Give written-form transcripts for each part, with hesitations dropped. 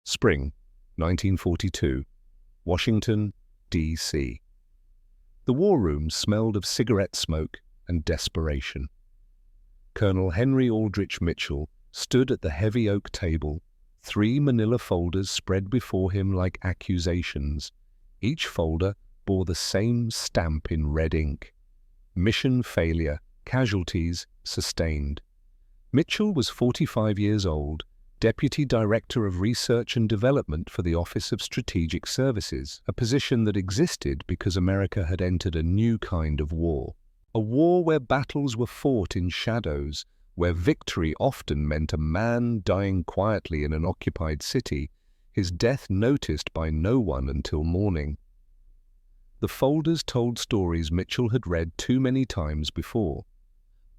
Spring, 1942, Washington, D.C. The war room smelled of cigarette smoke and desperation. Colonel Henry Aldrich Mitchell stood at the heavy oak table, 3 manila folders spread before him like accusations. Each folder bore the same stamp in red ink. Mission failure, casualties sustained. Mitchell was 45 years old, Deputy Director of Research and Development for the Office of Strategic Services, a position that existed because America had entered a new kind of war. A war where battles were fought in shadows, where victory often meant a man dying quietly in an occupied city, his death noticed by no one until morning. The folders told stories Mitchell had read too many times before.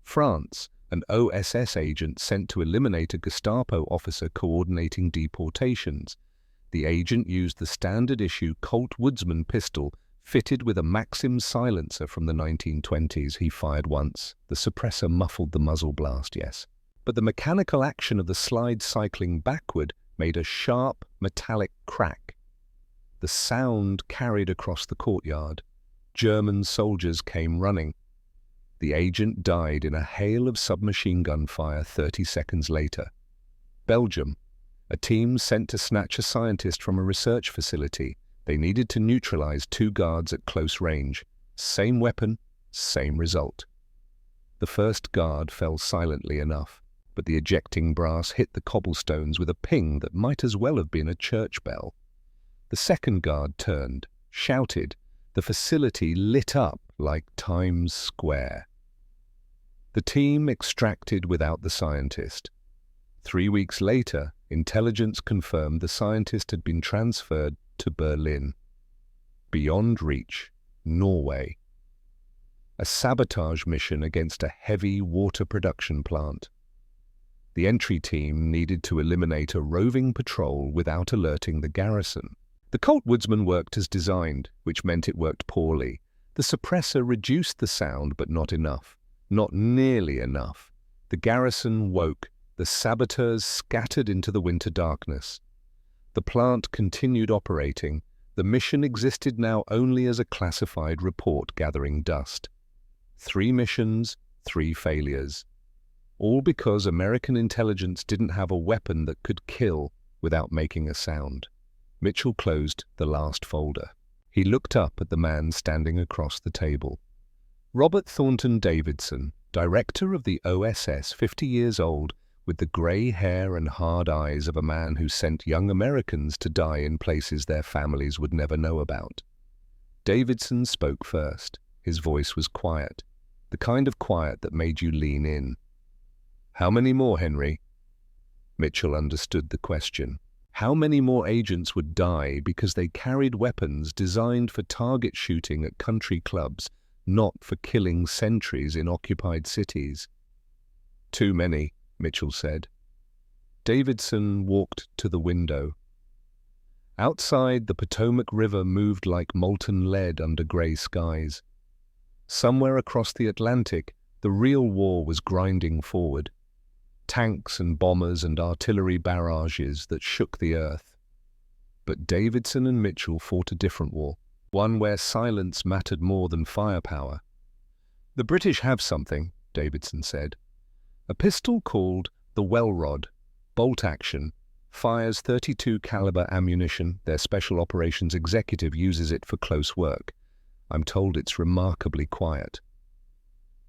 France, an OSS agent sent to eliminate a Gestapo officer coordinating deportations. The agent used the standard-issue Colt Woodsman pistol fitted with a Maxim silencer from the 1920s. He fired once. The suppressor muffled the muzzle blast, yes. But the mechanical action of the slide cycling backward made a sharp, metallic crack. The sound carried across the courtyard. German soldiers came running. The agent died in a hail of submachine gun fire 30 seconds later. Belgium. A team sent to snatch a scientist from a research facility. They needed to neutralize 2 guards at close range. Same weapon, same result. The first guard fell silently enough, but the ejecting brass hit the cobblestones with a ping that might as well have been a church bell. The second guard turned, shouted. The facility lit up like Times Square. The team extracted without the scientist. 3 weeks later, intelligence confirmed the scientist had been transferred to Berlin. Beyond reach, Norway. A sabotage mission against a heavy water production plant. The entry team needed to eliminate a roving patrol without alerting the garrison. The Colt Woodsman worked as designed, which meant it worked poorly. The suppressor reduced the sound, but not enough. Not nearly enough. The garrison woke. The saboteurs scattered into the winter darkness. The plant continued operating. The mission existed now only as a classified report gathering dust. 3 missions, 3 failures. All because American intelligence didn't have a weapon that could kill without making a sound. Mitchell closed the last folder. He looked up at the man standing across the table. Robert Thornton Davidson, director of the OSS, 50 years old, with the grey hair and hard eyes of a man who sent young Americans to die in places their families would never know about. Davidson spoke first. His voice was quiet, the kind of quiet that made you lean in. "How many more, Henry?" Mitchell understood the question. How many more agents would die because they carried weapons designed for target shooting at country clubs, not for killing sentries in occupied cities? "Too many," Mitchell said. Davidson walked to the window. Outside, the Potomac River moved like molten lead under grey skies. Somewhere across the Atlantic, the real war was grinding forward. Tanks and bombers and artillery barrages that shook the earth. But Davidson and Mitchell fought a different war, one where silence mattered more than firepower. "The British have something," Davidson said. "A pistol called the Well-Rod, bolt action, fires .32 caliber ammunition. Their special operations executive uses it for close work. I'm told it's remarkably quiet."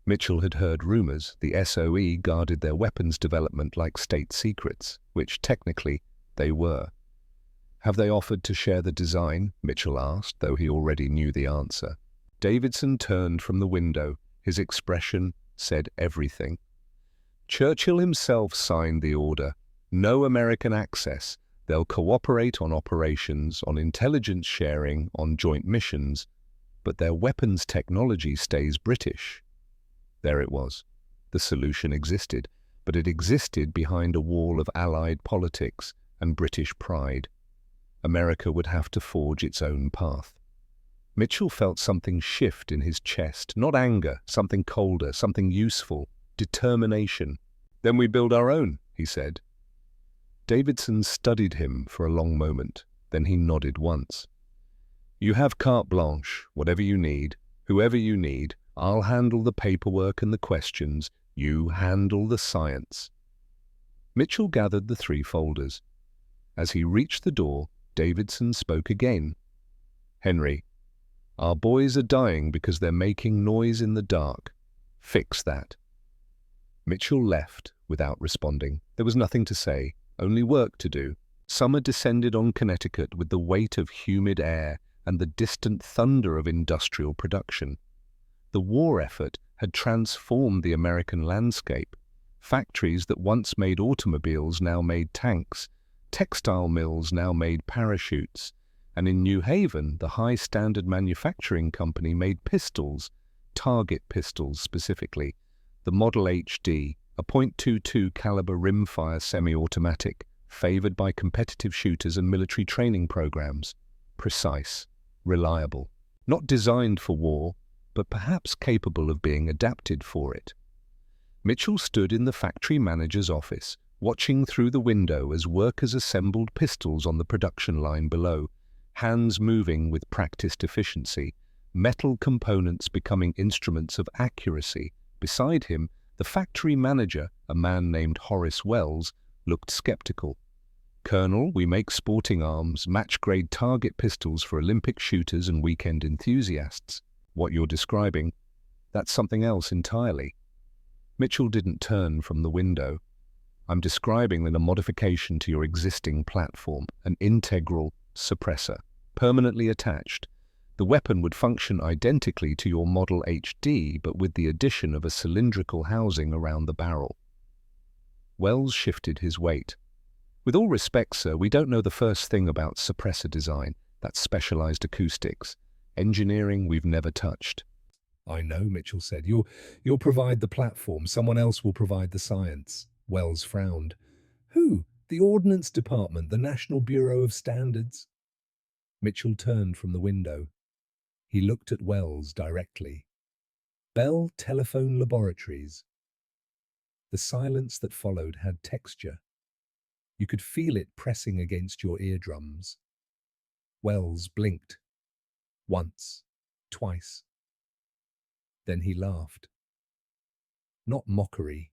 Mitchell had heard rumors the SOE guarded their weapons development like state secrets, which technically they were. "Have they offered to share the design?" Mitchell asked, though he already knew the answer. Davidson turned from the window. His expression said everything. "Churchill himself signed the order. No American access. They'll cooperate on operations, on intelligence sharing, on joint missions. But their weapons technology stays British." There it was. The solution existed, but it existed behind a wall of Allied politics and British pride. America would have to forge its own path. Mitchell felt something shift in his chest, not anger, something colder, something useful, determination. "Then we build our own," he said. Davidson studied him for a long moment. Then he nodded once. "You have carte blanche, whatever you need, whoever you need. I'll handle the paperwork and the questions. You handle the science." Mitchell gathered the 3 folders. As he reached the door, Davidson spoke again. "Henry, our boys are dying because they're making noise in the dark. Fix that." Mitchell left without responding. There was nothing to say, only work to do. Summer descended on Connecticut with the weight of humid air and the distant thunder of industrial production. The war effort had transformed the American landscape. Factories that once made automobiles now made tanks. Textile mills now made parachutes. And in New Haven, the High Standard Manufacturing Company made pistols, target pistols specifically. The Model HD, a .22 caliber rimfire semi-automatic, favored by competitive shooters and military training programs. Precise, reliable, not designed for war, but perhaps capable of being adapted for it. Mitchell stood in the factory manager's office, watching through the window as workers assembled pistols on the production line below, hands moving with practiced efficiency, metal components becoming instruments of accuracy. Beside him, the factory manager, a man named Horace Wells, looked skeptical. "Colonel, we make sporting arms, match-grade target pistols for Olympic shooters and weekend enthusiasts. What you're describing, that's something else entirely." Mitchell didn't turn from the window. "I'm describing a modification to your existing platform, an integral suppressor, permanently attached. The weapon would function identically to your Model HD, but with the addition of a cylindrical housing around the barrel." Wells shifted his weight. "With all respect, sir, we don't know the first thing about suppressor design. That's specialized acoustics. Engineering we've never touched." "I know," Mitchell said. You'll provide the platform. Someone else will provide the science." Wells frowned. "Who? The Ordnance Department, the National Bureau of Standards?" Mitchell turned from the window. He looked at Wells directly. "Bell Telephone Laboratories." The silence that followed had texture. You could feel it pressing against your eardrums. Wells blinked. Once, twice. Then he laughed. Not mockery.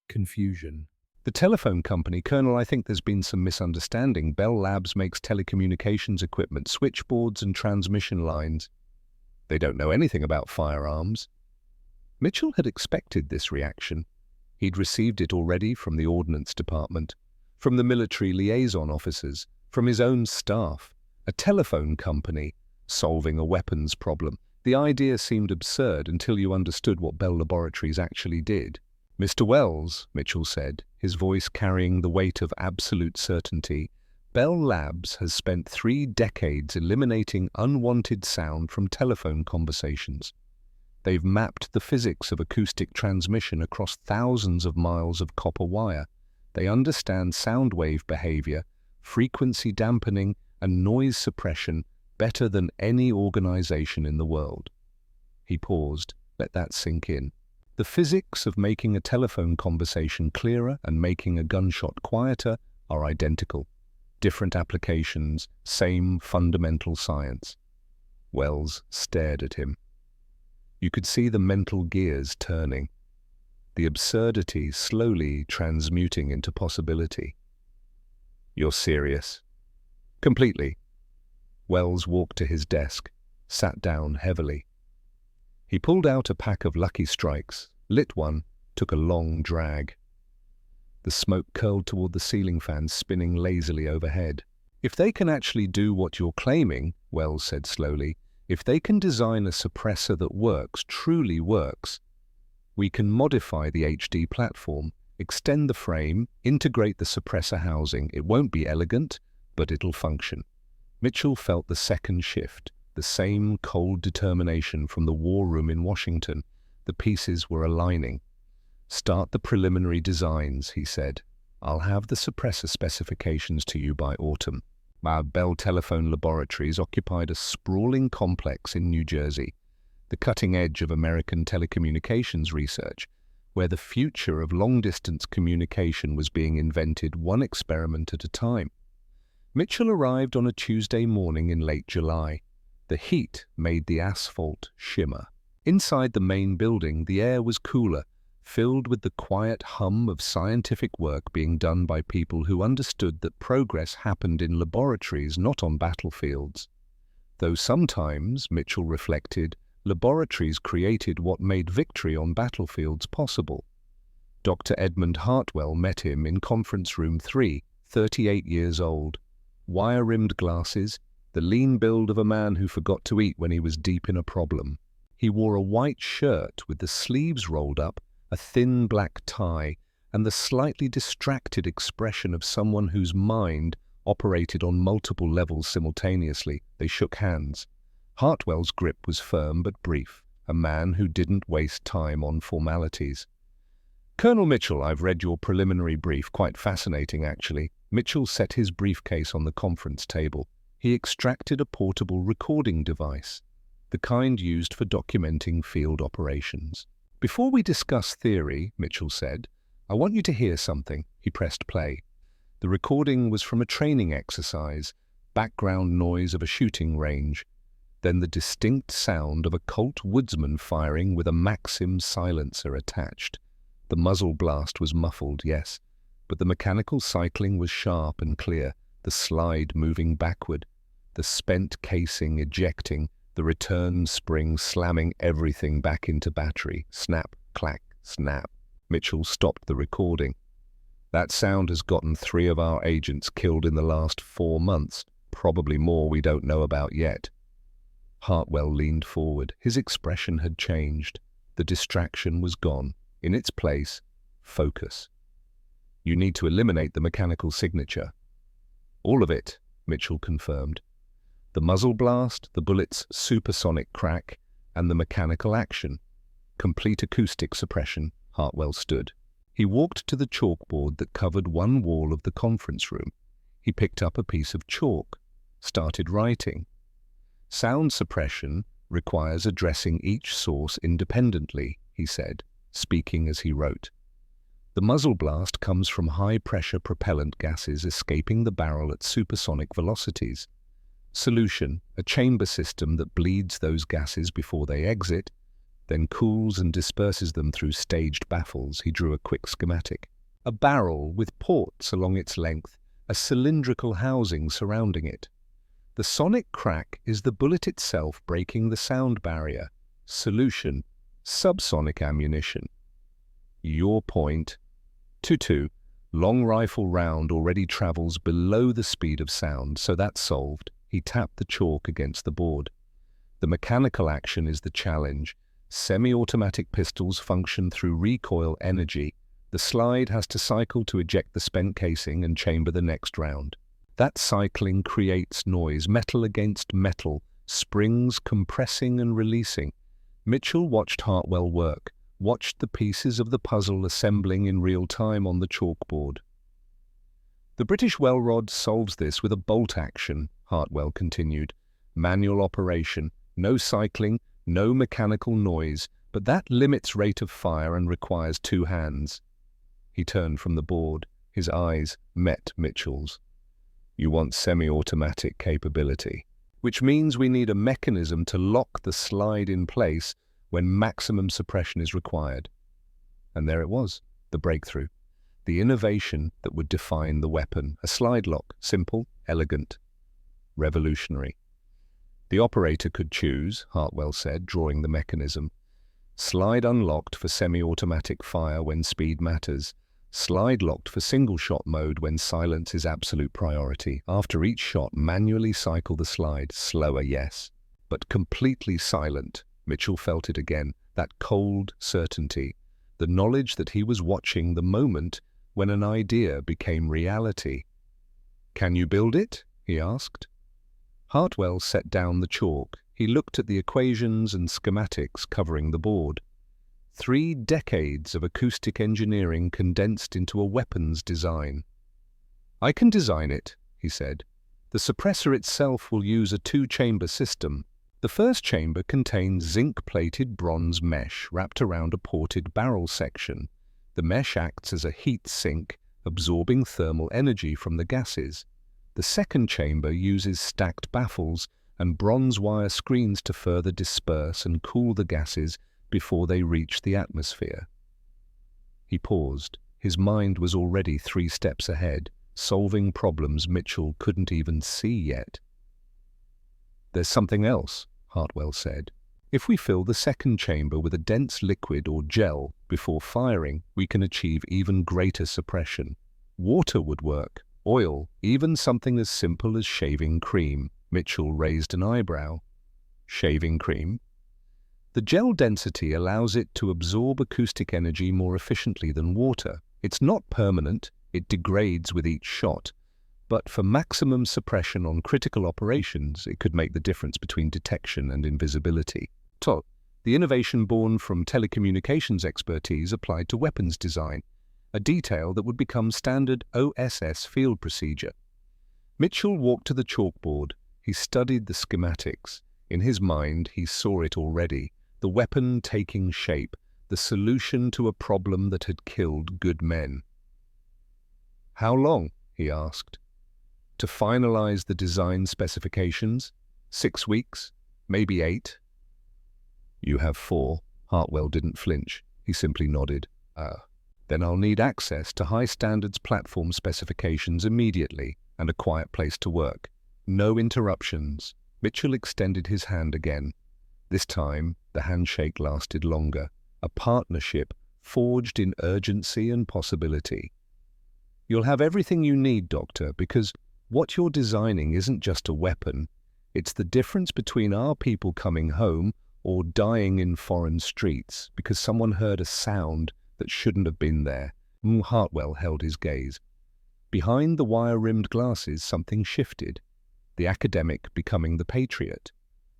Confusion. "The telephone company, Colonel, I think there's been some misunderstanding. Bell Labs makes telecommunications equipment, switchboards and transmission lines. They don't know anything about firearms." Mitchell had expected this reaction. He'd received it already from the Ordnance Department, from the military liaison officers, from his own staff. A telephone company solving a weapons problem. The idea seemed absurd until you understood what Bell Laboratories actually did. "Mr. Wells," Mitchell said, his voice carrying the weight of absolute certainty, "Bell Labs has spent 3 decades eliminating unwanted sound from telephone conversations. They've mapped the physics of acoustic transmission across thousands of miles of copper wire. They understand sound wave behavior, frequency dampening, and noise suppression better than any organization in the world." He paused. Let that sink in. The physics of making a telephone conversation clearer and making a gunshot quieter are identical. Different applications, same fundamental science. Wells stared at him. You could see the mental gears turning, the absurdity slowly transmuting into possibility. "You're serious?" "Completely." Wells walked to his desk, sat down heavily. He pulled out a pack of Lucky Strikes, lit one, took a long drag. The smoke curled toward the ceiling fan spinning lazily overhead. "If they can actually do what you're claiming," Wells said slowly, "if they can design a suppressor that works, truly works, we can modify the HD platform, extend the frame, integrate the suppressor housing. It won't be elegant, but it'll function." Mitchell felt the second shift. The same cold determination from the war room in Washington. The pieces were aligning. "Start the preliminary designs," he said. "I'll have the suppressor specifications to you by autumn." Our Bell Telephone Laboratories occupied a sprawling complex in New Jersey, the cutting edge of American telecommunications research. where the future of long-distance communication was being invented one experiment at a time. Mitchell arrived on a Tuesday morning in late July. The heat made the asphalt shimmer. Inside the main building, the air was cooler, filled with the quiet hum of scientific work being done by people who understood that progress happened in laboratories, not on battlefields. Though sometimes, Mitchell reflected, laboratories created what made victory on battlefields possible. Dr. Edmund Hartwell met him in Conference Room 3, 38 years old. Wire-rimmed glasses, the lean build of a man who forgot to eat when he was deep in a problem. He wore a white shirt with the sleeves rolled up, a thin black tie, and the slightly distracted expression of someone whose mind operated on multiple levels simultaneously. They shook hands. Hartwell's grip was firm but brief, a man who didn't waste time on formalities. "Colonel Mitchell, I've read your preliminary brief, quite fascinating actually." Mitchell set his briefcase on the conference table. He extracted a portable recording device, the kind used for documenting field operations. "Before we discuss theory," Mitchell said, "I want you to hear something." He pressed play. The recording was from a training exercise, background noise of a shooting range, then the distinct sound of a Colt woodsman firing with a Maxim silencer attached. The muzzle blast was muffled, yes, but the mechanical cycling was sharp and clear, the slide moving backward, the spent casing ejecting, the return spring slamming everything back into battery. Snap, clack, snap. Mitchell stopped the recording. "That sound has gotten 3 of our agents killed in the last 4 months, probably more we don't know about yet." Hartwell leaned forward. His expression had changed. The distraction was gone. In its place, focus. "You need to eliminate the mechanical signature." "All of it," Mitchell confirmed. "The muzzle blast, the bullet's supersonic crack, and the mechanical action. Complete acoustic suppression." Hartwell stood. He walked to the chalkboard that covered one wall of the conference room. He picked up a piece of chalk, started writing. "Sound suppression requires addressing each source independently," he said, speaking as he wrote. "The muzzle blast comes from high-pressure propellant gases escaping the barrel at supersonic velocities. Solution, a chamber system that bleeds those gases before they exit, then cools and disperses them through staged baffles." He drew a quick schematic. "A barrel with ports along its length, a cylindrical housing surrounding it. The sonic crack is the bullet itself breaking the sound barrier. Solution, subsonic ammunition. Your point, 2-2, long rifle round already travels below the speed of sound, so that's solved." He tapped the chalk against the board. "The mechanical action is the challenge. Semi-automatic pistols function through recoil energy. The slide has to cycle to eject the spent casing and chamber the next round. That cycling creates noise, metal against metal, springs compressing and releasing." Mitchell watched Hartwell work, watched the pieces of the puzzle assembling in real time on the chalkboard. "The British well rod solves this with a bolt action," Hartwell continued. "Manual operation, no cycling, no mechanical noise, but that limits rate of fire and requires 2 hands. He turned from the board. His eyes met Mitchell's. "You want semi-automatic capability, which means we need a mechanism to lock the slide in place when maximum suppression is required." And there it was, the breakthrough, the innovation that would define the weapon. A slide lock, simple, elegant, revolutionary. "The operator could choose," Hartwell said, drawing the mechanism. "Slide unlocked for semi-automatic fire when speed matters. Slide locked for single-shot mode when silence is absolute priority. After each shot, manually cycle the slide. Slower, yes, but completely silent." Mitchell felt it again, that cold certainty, the knowledge that he was watching the moment when an idea became reality. "Can you build it?" he asked. Hartwell set down the chalk. He looked at the equations and schematics covering the board. 3 decades of acoustic engineering condensed into a weapons design. "I can design it," he said. "The suppressor itself will use a 2-chamber system. The first chamber contains zinc-plated bronze mesh wrapped around a ported barrel section. The mesh acts as a heat sink, absorbing thermal energy from the gases. The second chamber uses stacked baffles and bronze wire screens to further disperse and cool the gases before they reach the atmosphere. He paused. His mind was already 3 steps ahead, solving problems Mitchell couldn't even see yet. "There's something else," Hartwell said. "If we fill the second chamber with a dense liquid or gel before firing, we can achieve even greater suppression. Water would work, oil, even something as simple as shaving cream." Mitchell raised an eyebrow. "Shaving cream?" "The gel density allows it to absorb acoustic energy more efficiently than water. It's not permanent, it degrades with each shot, but for maximum suppression on critical operations, it could make the difference between detection and invisibility." The innovation born from telecommunications expertise applied to weapons design, a detail that would become standard OSS field procedure. Mitchell walked to the chalkboard. He studied the schematics. In his mind, he saw it already, the weapon taking shape, the solution to a problem that had killed good men. "How long?" he asked. "To finalize the design specifications? 6 weeks? Maybe 8? "You have 4. Hartwell didn't flinch. He simply nodded. Then I'll need access to high standards platform specifications immediately and a quiet place to work. No interruptions." Mitchell extended his hand again. This time, the handshake lasted longer, a partnership forged in urgency and possibility. "You'll have everything you need, Doctor, because what you're designing isn't just a weapon. It's the difference between our people coming home or dying in foreign streets because someone heard a sound that shouldn't have been there." Hartwell held his gaze. Behind the wire-rimmed glasses, something shifted. The academic becoming the patriot.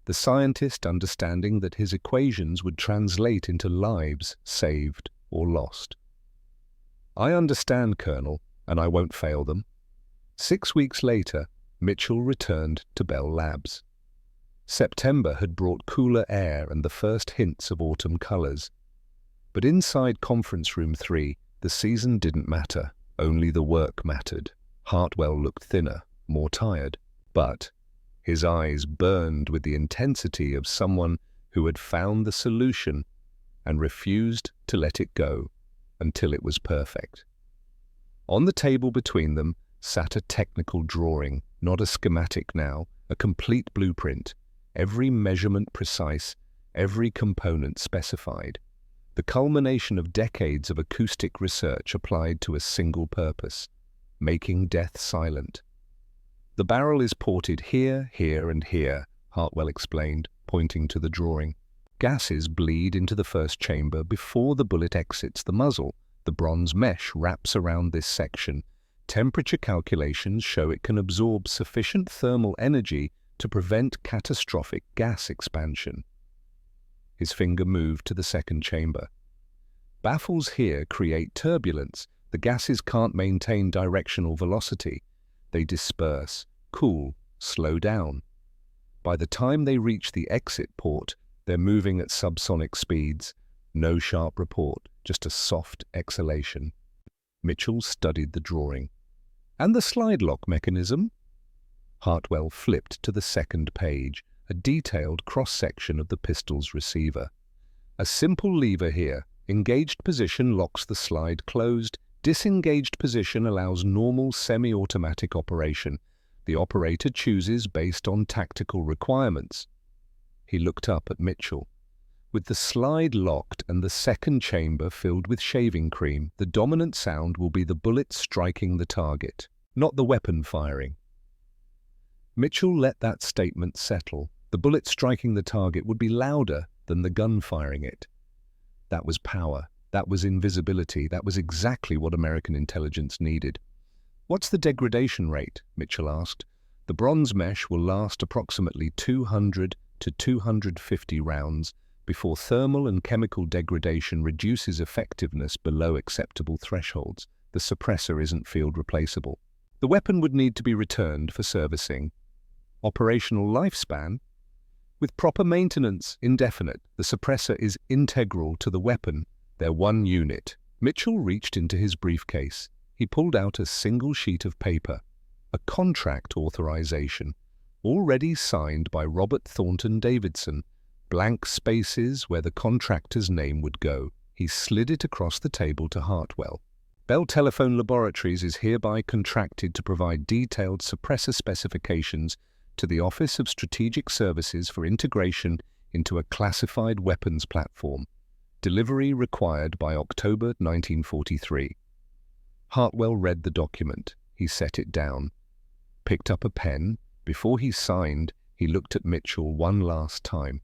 The scientist understanding that his equations would translate into lives saved or lost. "I understand, Colonel, and I won't fail them." 6 weeks later, Mitchell returned to Bell Labs. September had brought cooler air and the first hints of autumn colors. But inside Conference Room 3, the season didn't matter. Only the work mattered. Hartwell looked thinner, more tired, but his eyes burned with the intensity of someone who had found the solution and refused to let it go until it was perfect. On the table between them sat a technical drawing, not a schematic now, a complete blueprint, every measurement precise, every component specified. The culmination of decades of acoustic research applied to a single purpose, making death silent. "The barrel is ported here, here, and here," Hartwell explained, pointing to the drawing. "Gases bleed into the first chamber before the bullet exits the muzzle. The bronze mesh wraps around this section. Temperature calculations show it can absorb sufficient thermal energy to prevent catastrophic gas expansion." His finger moved to the second chamber. "Baffles here create turbulence. The gases can't maintain directional velocity. They disperse, cool, slow down. By the time they reach the exit port, they're moving at subsonic speeds. No sharp report, just a soft exhalation." Mitchell studied the drawing. "And the slide lock mechanism?" Hartwell flipped to the second page, a detailed cross-section of the pistol's receiver. "A simple lever here. Engaged position locks the slide closed. Disengaged position allows normal semi-automatic operation. The operator chooses based on tactical requirements." He looked up at Mitchell. "With the slide locked and the second chamber filled with shaving cream, the dominant sound will be the bullet striking the target, not the weapon firing." Mitchell let that statement settle. The bullet striking the target would be louder than the gun firing it. That was power. That was invisibility. That was exactly what American intelligence needed. "What's the degradation rate?" Mitchell asked. "The bronze mesh will last approximately 200 to 250 rounds before thermal and chemical degradation reduces effectiveness below acceptable thresholds. The suppressor isn't field replaceable. The weapon would need to be returned for servicing." "Operational lifespan?" With proper maintenance, indefinite, the suppressor is integral to the weapon. They're one unit. Mitchell reached into his briefcase. He pulled out a single sheet of paper, a contract authorization, already signed by Robert Thornton Davidson, blank spaces where the contractor's name would go. He slid it across the table to Hartwell. Bell Telephone Laboratories is hereby contracted to provide detailed suppressor specifications to the Office of Strategic Services for integration into a classified weapons platform. Delivery required by October 1943. Hartwell read the document. He set it down, picked up a pen. Before he signed, he looked at Mitchell one last time.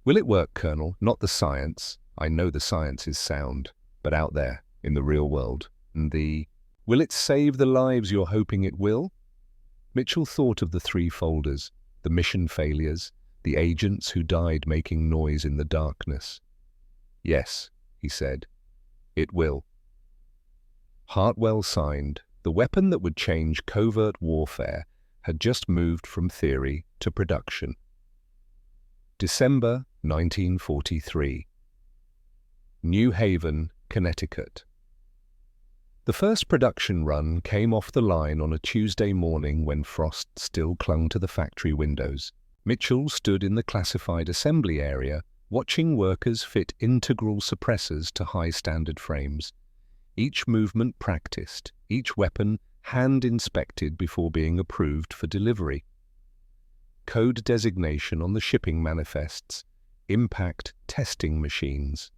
"Will it work, Colonel? Not the science. I know the science is sound, but out there, in the real world. And will it save the lives you're hoping it will?" Mitchell thought of the 3 folders, the mission failures, the agents who died making noise in the darkness. "Yes," he said, "it will." Hartwell signed. The weapon that would change covert warfare had just moved from theory to production. December 1943. New Haven, Connecticut. The first production run came off the line on a Tuesday morning when frost still clung to the factory windows. Mitchell stood in the classified assembly area, watching workers fit integral suppressors to high-standard frames. Each movement practiced, each weapon hand-inspected before being approved for delivery. Code designation on the shipping manifests, impact testing machines.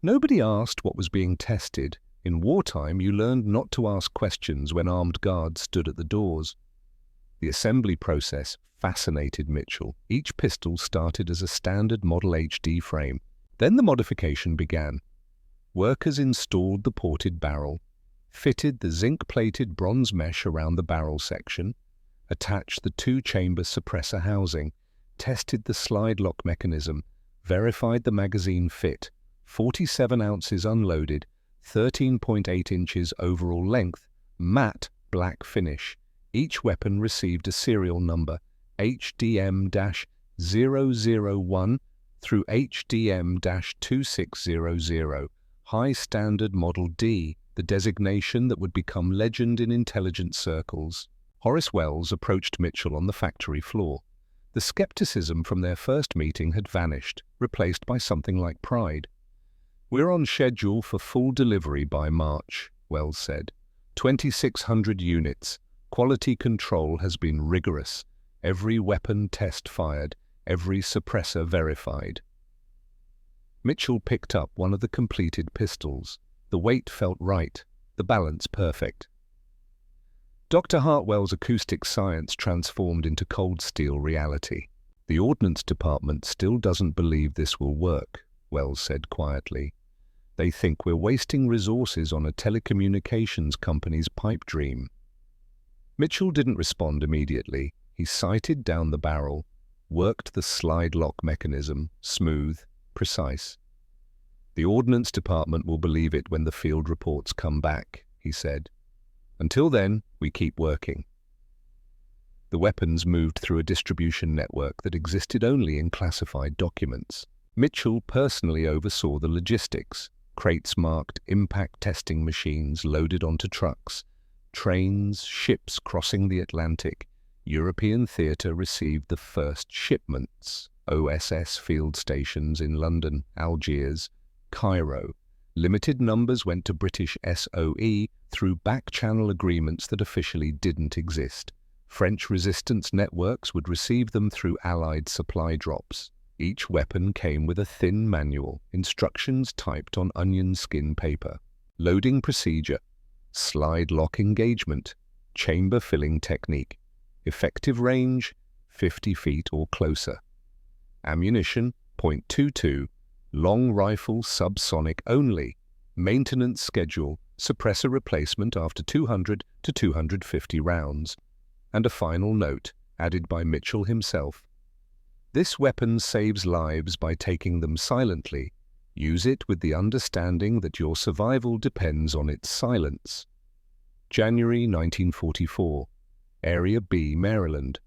Nobody asked what was being tested. In wartime, you learned not to ask questions when armed guards stood at the doors. The assembly process fascinated Mitchell. Each pistol started as a standard Model HD frame. Then the modification began. Workers installed the ported barrel, fitted the zinc-plated bronze mesh around the barrel section, attached the 2-chamber suppressor housing, tested the slide lock mechanism, verified the magazine fit, 47 ounces unloaded, 13.8 inches overall length, matte black finish. Each weapon received a serial number, HDM-0001 through HDM-2600, High Standard Model D, the designation that would become legend in intelligence circles. Horace Wells approached Mitchell on the factory floor. The skepticism from their first meeting had vanished, replaced by something like pride. "We're on schedule for full delivery by March," Wells said. 2,600 units. Quality control has been rigorous. Every weapon test fired, every suppressor verified. Mitchell picked up one of the completed pistols. The weight felt right, the balance perfect. Dr. Hartwell's acoustic science transformed into cold steel reality. "The Ordnance Department still doesn't believe this will work," Wells said quietly. "They think we're wasting resources on a telecommunications company's pipe dream." Mitchell didn't respond immediately. He sighted down the barrel, worked the slide lock mechanism, smooth, precise. "The Ordnance Department will believe it when the field reports come back," he said. "Until then, we keep working." The weapons moved through a distribution network that existed only in classified documents. Mitchell personally oversaw the logistics. Crates marked impact testing machines loaded onto trucks. Trains, ships crossing the Atlantic. European theatre received the first shipments. OSS field stations in London, Algiers, Cairo. Limited numbers went to British SOE through back-channel agreements that officially didn't exist. French resistance networks would receive them through Allied supply drops. Each weapon came with a thin manual, instructions typed on onion skin paper. Loading procedure, slide lock engagement, chamber filling technique. Effective range, 50 feet or closer. Ammunition, .22, long rifle subsonic only. Maintenance schedule, suppressor replacement after 200 to 250 rounds. And a final note, added by Mitchell himself. "This weapon saves lives by taking them silently. Use it with the understanding that your survival depends on its silence." January 1944. Area B, Maryland.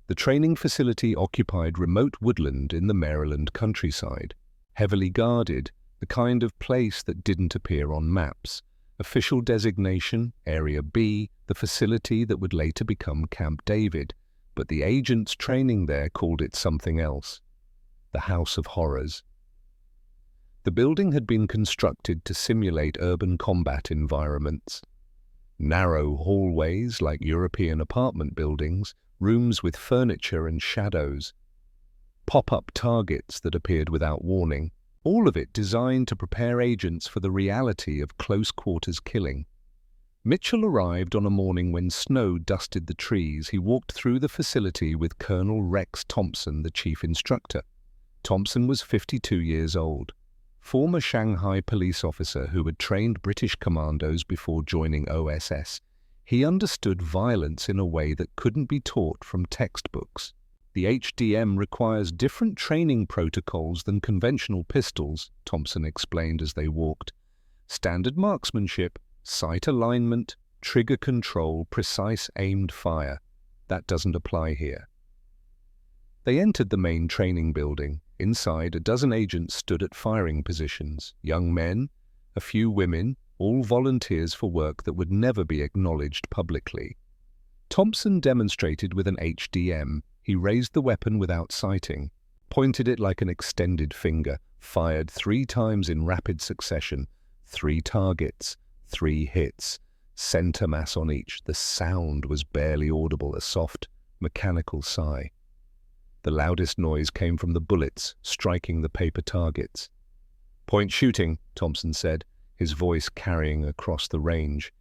The training facility occupied remote woodland in the Maryland countryside, heavily guarded, the kind of place that didn't appear on maps. Official designation, Area B, the facility that would later become Camp David, but the agents training there called it something else. The House of Horrors. The building had been constructed to simulate urban combat environments. Narrow hallways like European apartment buildings, rooms with furniture and shadows. Pop-up targets that appeared without warning, all of it designed to prepare agents for the reality of close-quarters killing. Mitchell arrived on a morning when snow dusted the trees. He walked through the facility with Colonel Rex Thompson, the chief instructor. Thompson was 52 years old, former Shanghai police officer who had trained British commandos before joining OSS. He understood violence in a way that couldn't be taught from textbooks. The HDM requires different training protocols than conventional pistols, Thompson explained as they walked. Standard marksmanship, sight alignment, trigger control, precise aimed fire. That doesn't apply here. They entered the main training building. Inside, a dozen agents stood at firing positions. Young men, a few women, all volunteers for work that would never be acknowledged publicly. Thompson demonstrated with an HDM. He raised the weapon without sighting, pointed it like an extended finger, fired 3 times in rapid succession. 3 targets, 3 hits, center mass on each. The sound was barely audible, a soft, mechanical sigh. The loudest noise came from the bullets striking the paper targets. "Point shooting," Thompson said, his voice carrying across the range.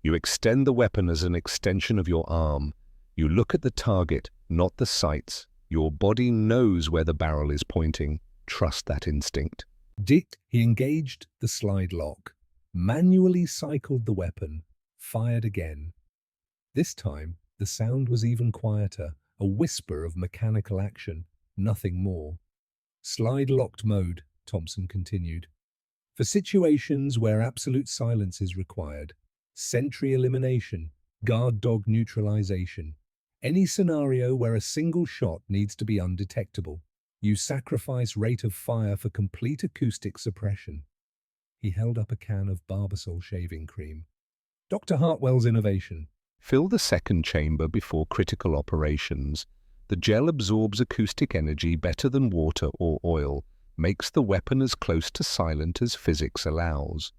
"You extend the weapon as an extension of your arm. You look at the target, not the sights. Your body knows where the barrel is pointing. Trust that instinct." He engaged the slide lock, manually cycled the weapon, fired again. This time, the sound was even quieter, a whisper of mechanical action, nothing more. "Slide locked mode," Thompson continued. "For situations where absolute silence is required, sentry elimination, guard dog neutralization, any scenario where a single shot needs to be undetectable, you sacrifice rate of fire for complete acoustic suppression." He held up a can of Barbasol shaving cream. "Dr. Hartwell's innovation. Fill the second chamber before critical operations. The gel absorbs acoustic energy better than water or oil, makes the weapon as close to silent as physics allows."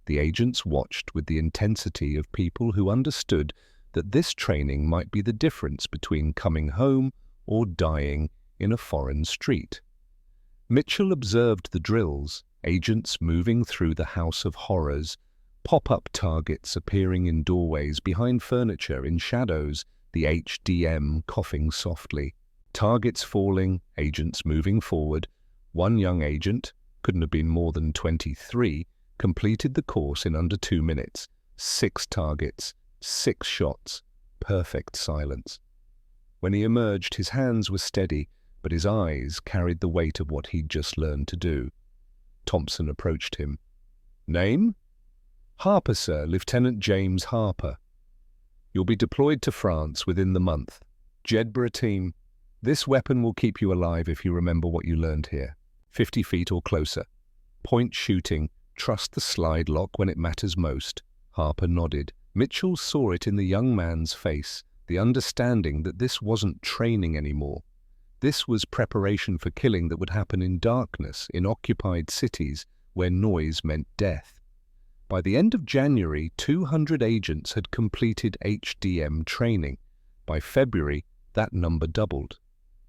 The agents watched with the intensity of people who understood that this training might be the difference between coming home or dying in a foreign street. Mitchell observed the drills, agents moving through the House of Horrors, pop-up targets appearing in doorways behind furniture in shadows, the HDM coughing softly, targets falling, agents moving forward. One young agent, couldn't have been more than 23, completed the course in under 2 minutes. 6 targets, 6 shots, perfect silence. When he emerged, his hands were steady, but his eyes carried the weight of what he'd just learned to do. Thompson approached him. "Name?" "Harper, sir, Lieutenant James Harper." "You'll be deployed to France within the month. Jedburgh team. This weapon will keep you alive if you remember what you learned here. 50 feet or closer. Point shooting. Trust the slide lock when it matters most." Harper nodded. Mitchell saw it in the young man's face, the understanding that this wasn't training anymore. This was preparation for killing that would happen in darkness, in occupied cities, where noise meant death. By the end of January, 200 agents had completed HDM training. By February, that number doubled.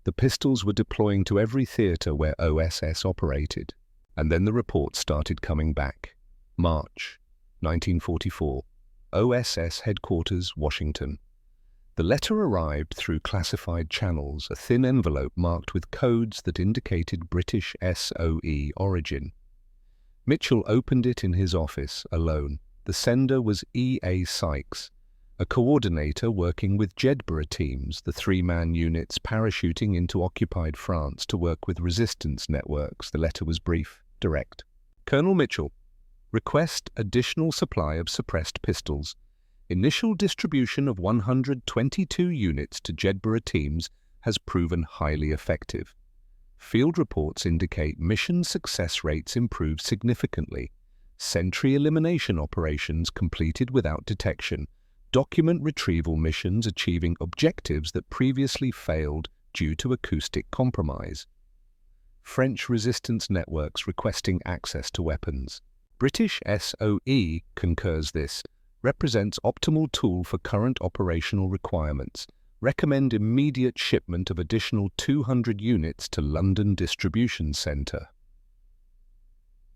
The pistols were deploying to every theater where OSS operated. And then the reports started coming back. March 1944. OSS Headquarters, Washington. The letter arrived through classified channels, a thin envelope marked with codes that indicated British SOE origin. Mitchell opened it in his office, alone. The sender was E.A. Sykes, a coordinator working with Jedburgh teams, the 3-man units parachuting into occupied France to work with resistance networks. The letter was brief, direct. "Colonel Mitchell, request additional supply of suppressed pistols. Initial distribution of 122 units to Jedburgh teams has proven highly effective. Field reports indicate mission success rates improved significantly. Sentry elimination operations completed without detection. Document retrieval missions achieving objectives that previously failed due to acoustic compromise. French resistance networks requesting access to weapons. British SOE concurs this. Represents optimal tool for current operational requirements. Recommend immediate shipment of additional 200 units to London Distribution Centre.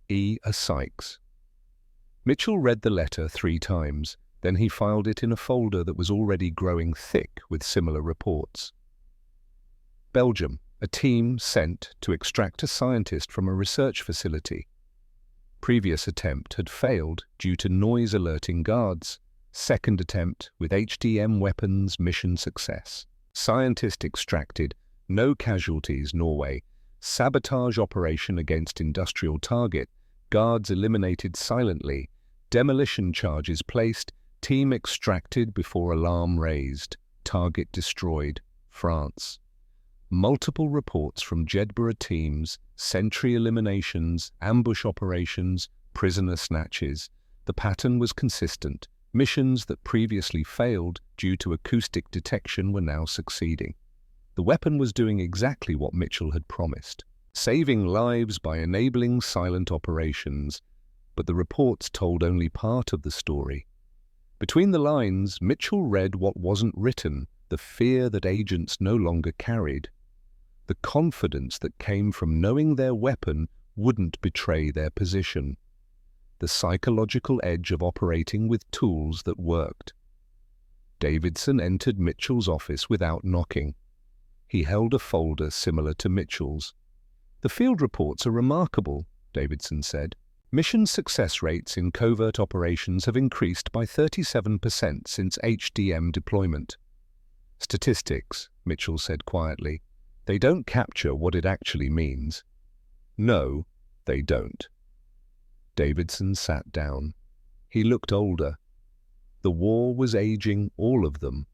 E. A. Sykes. Mitchell read the letter 3 times, then he filed it in a folder that was already growing thick with similar reports. Belgium, a team sent to extract a scientist from a research facility. Previous attempt had failed due to noise alerting guards. Second attempt with HDM weapons, mission success. Scientist extracted, no casualties, Norway. Sabotage operation against industrial target. Guards eliminated silently. Demolition charges placed. Team extracted before alarm raised. Target destroyed. France. Multiple reports from Jedburgh teams, sentry eliminations, ambush operations, prisoner snatches. The pattern was consistent. Missions that previously failed due to acoustic detection were now succeeding. The weapon was doing exactly what Mitchell had promised, saving lives by enabling silent operations, but the reports told only part of the story. Between the lines, Mitchell read what wasn't written, the fear that agents no longer carried, the confidence that came from knowing their weapon wouldn't betray their position, the psychological edge of operating with tools that worked. Davidson entered Mitchell's office without knocking. He held a folder similar to Mitchell's. "The field reports are remarkable," Davidson said. "Mission success rates in covert operations have increased by 37% since HDM deployment." "Statistics," Mitchell said quietly. "They don't capture what it actually means." "No, they don't." Davidson sat down. He looked older. The war was aging all of them.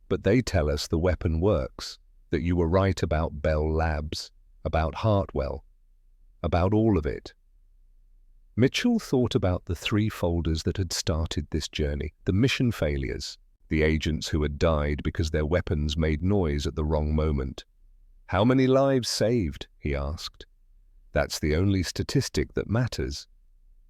"But they tell us the weapon works, that you were right about Bell Labs, about Hartwell, about all of it." Mitchell thought about the 3 folders that had started this journey, the mission failures, the agents who had died because their weapons made noise at the wrong moment. "How many lives saved?" he asked. "That's the only statistic that matters."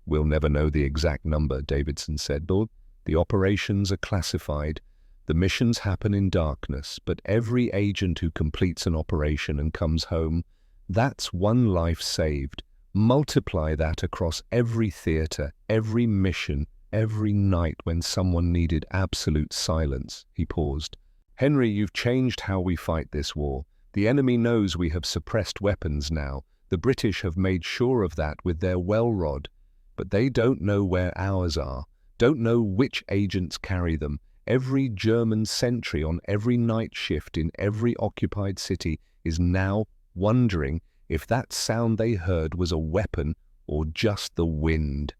"We'll never know the exact number," Davidson said. "The operations are classified. The missions happen in darkness, but every agent who completes an operation and comes home, that's 1 life saved. Multiply that across every theater, every mission, every night when someone needed absolute silence." He paused. "Henry, you've changed how we fight this war. The enemy knows we have suppressed weapons now. The British have made sure of that with their well rod, but they don't know where ours are, don't know which agents carry them. Every German sentry on every night shift in every occupied city is now wondering if that sound they heard was a weapon or just the wind."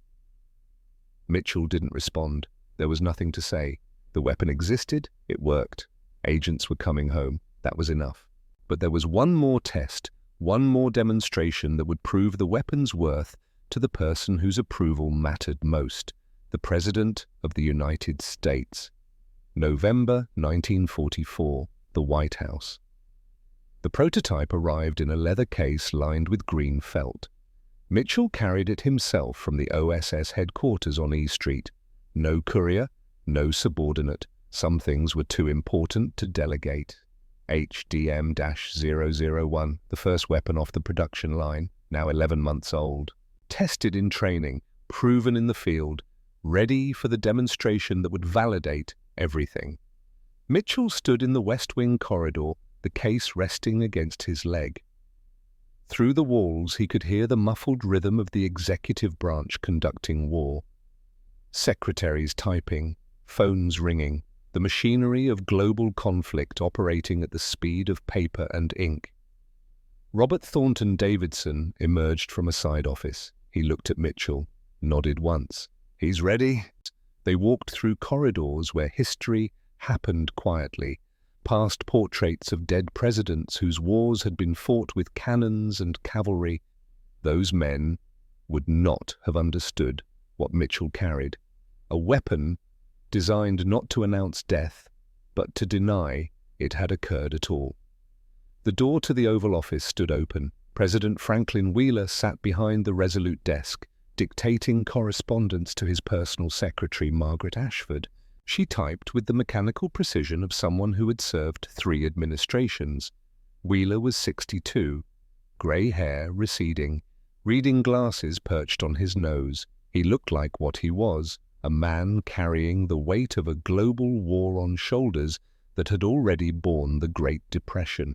Mitchell didn't respond. There was nothing to say. The weapon existed, it worked. Agents were coming home. That was enough. But there was one more test, one more demonstration that would prove the weapon's worth to the person whose approval mattered most, the President of the United States. November 1944, the White House. The prototype arrived in a leather case lined with green felt. Mitchell carried it himself from the OSS headquarters on E Street. No courier, no subordinate. Some things were too important to delegate. HDM-001, the first weapon off the production line, now 11 months old. Tested in training, proven in the field, ready for the demonstration that would validate everything. Mitchell stood in the West Wing corridor, the case resting against his leg. Through the walls he could hear the muffled rhythm of the executive branch conducting war. Secretaries typing, phones ringing, the machinery of global conflict operating at the speed of paper and ink. Robert Thornton Davidson emerged from a side office. He looked at Mitchell, nodded once. "He's ready?" They walked through corridors where history happened quietly, past portraits of dead presidents whose wars had been fought with cannons and cavalry. Those men would not have understood what Mitchell carried, a weapon designed not to announce death, but to deny it had occurred at all. The door to the Oval Office stood open. President Franklin Wheeler sat behind the resolute desk, dictating correspondence to his personal secretary, Margaret Ashford. She typed with the mechanical precision of someone who had served 3 administrations. Wheeler was 62, grey hair receding, reading glasses perched on his nose. He looked like what he was, a man carrying the weight of a global war on shoulders that had already borne the Great Depression.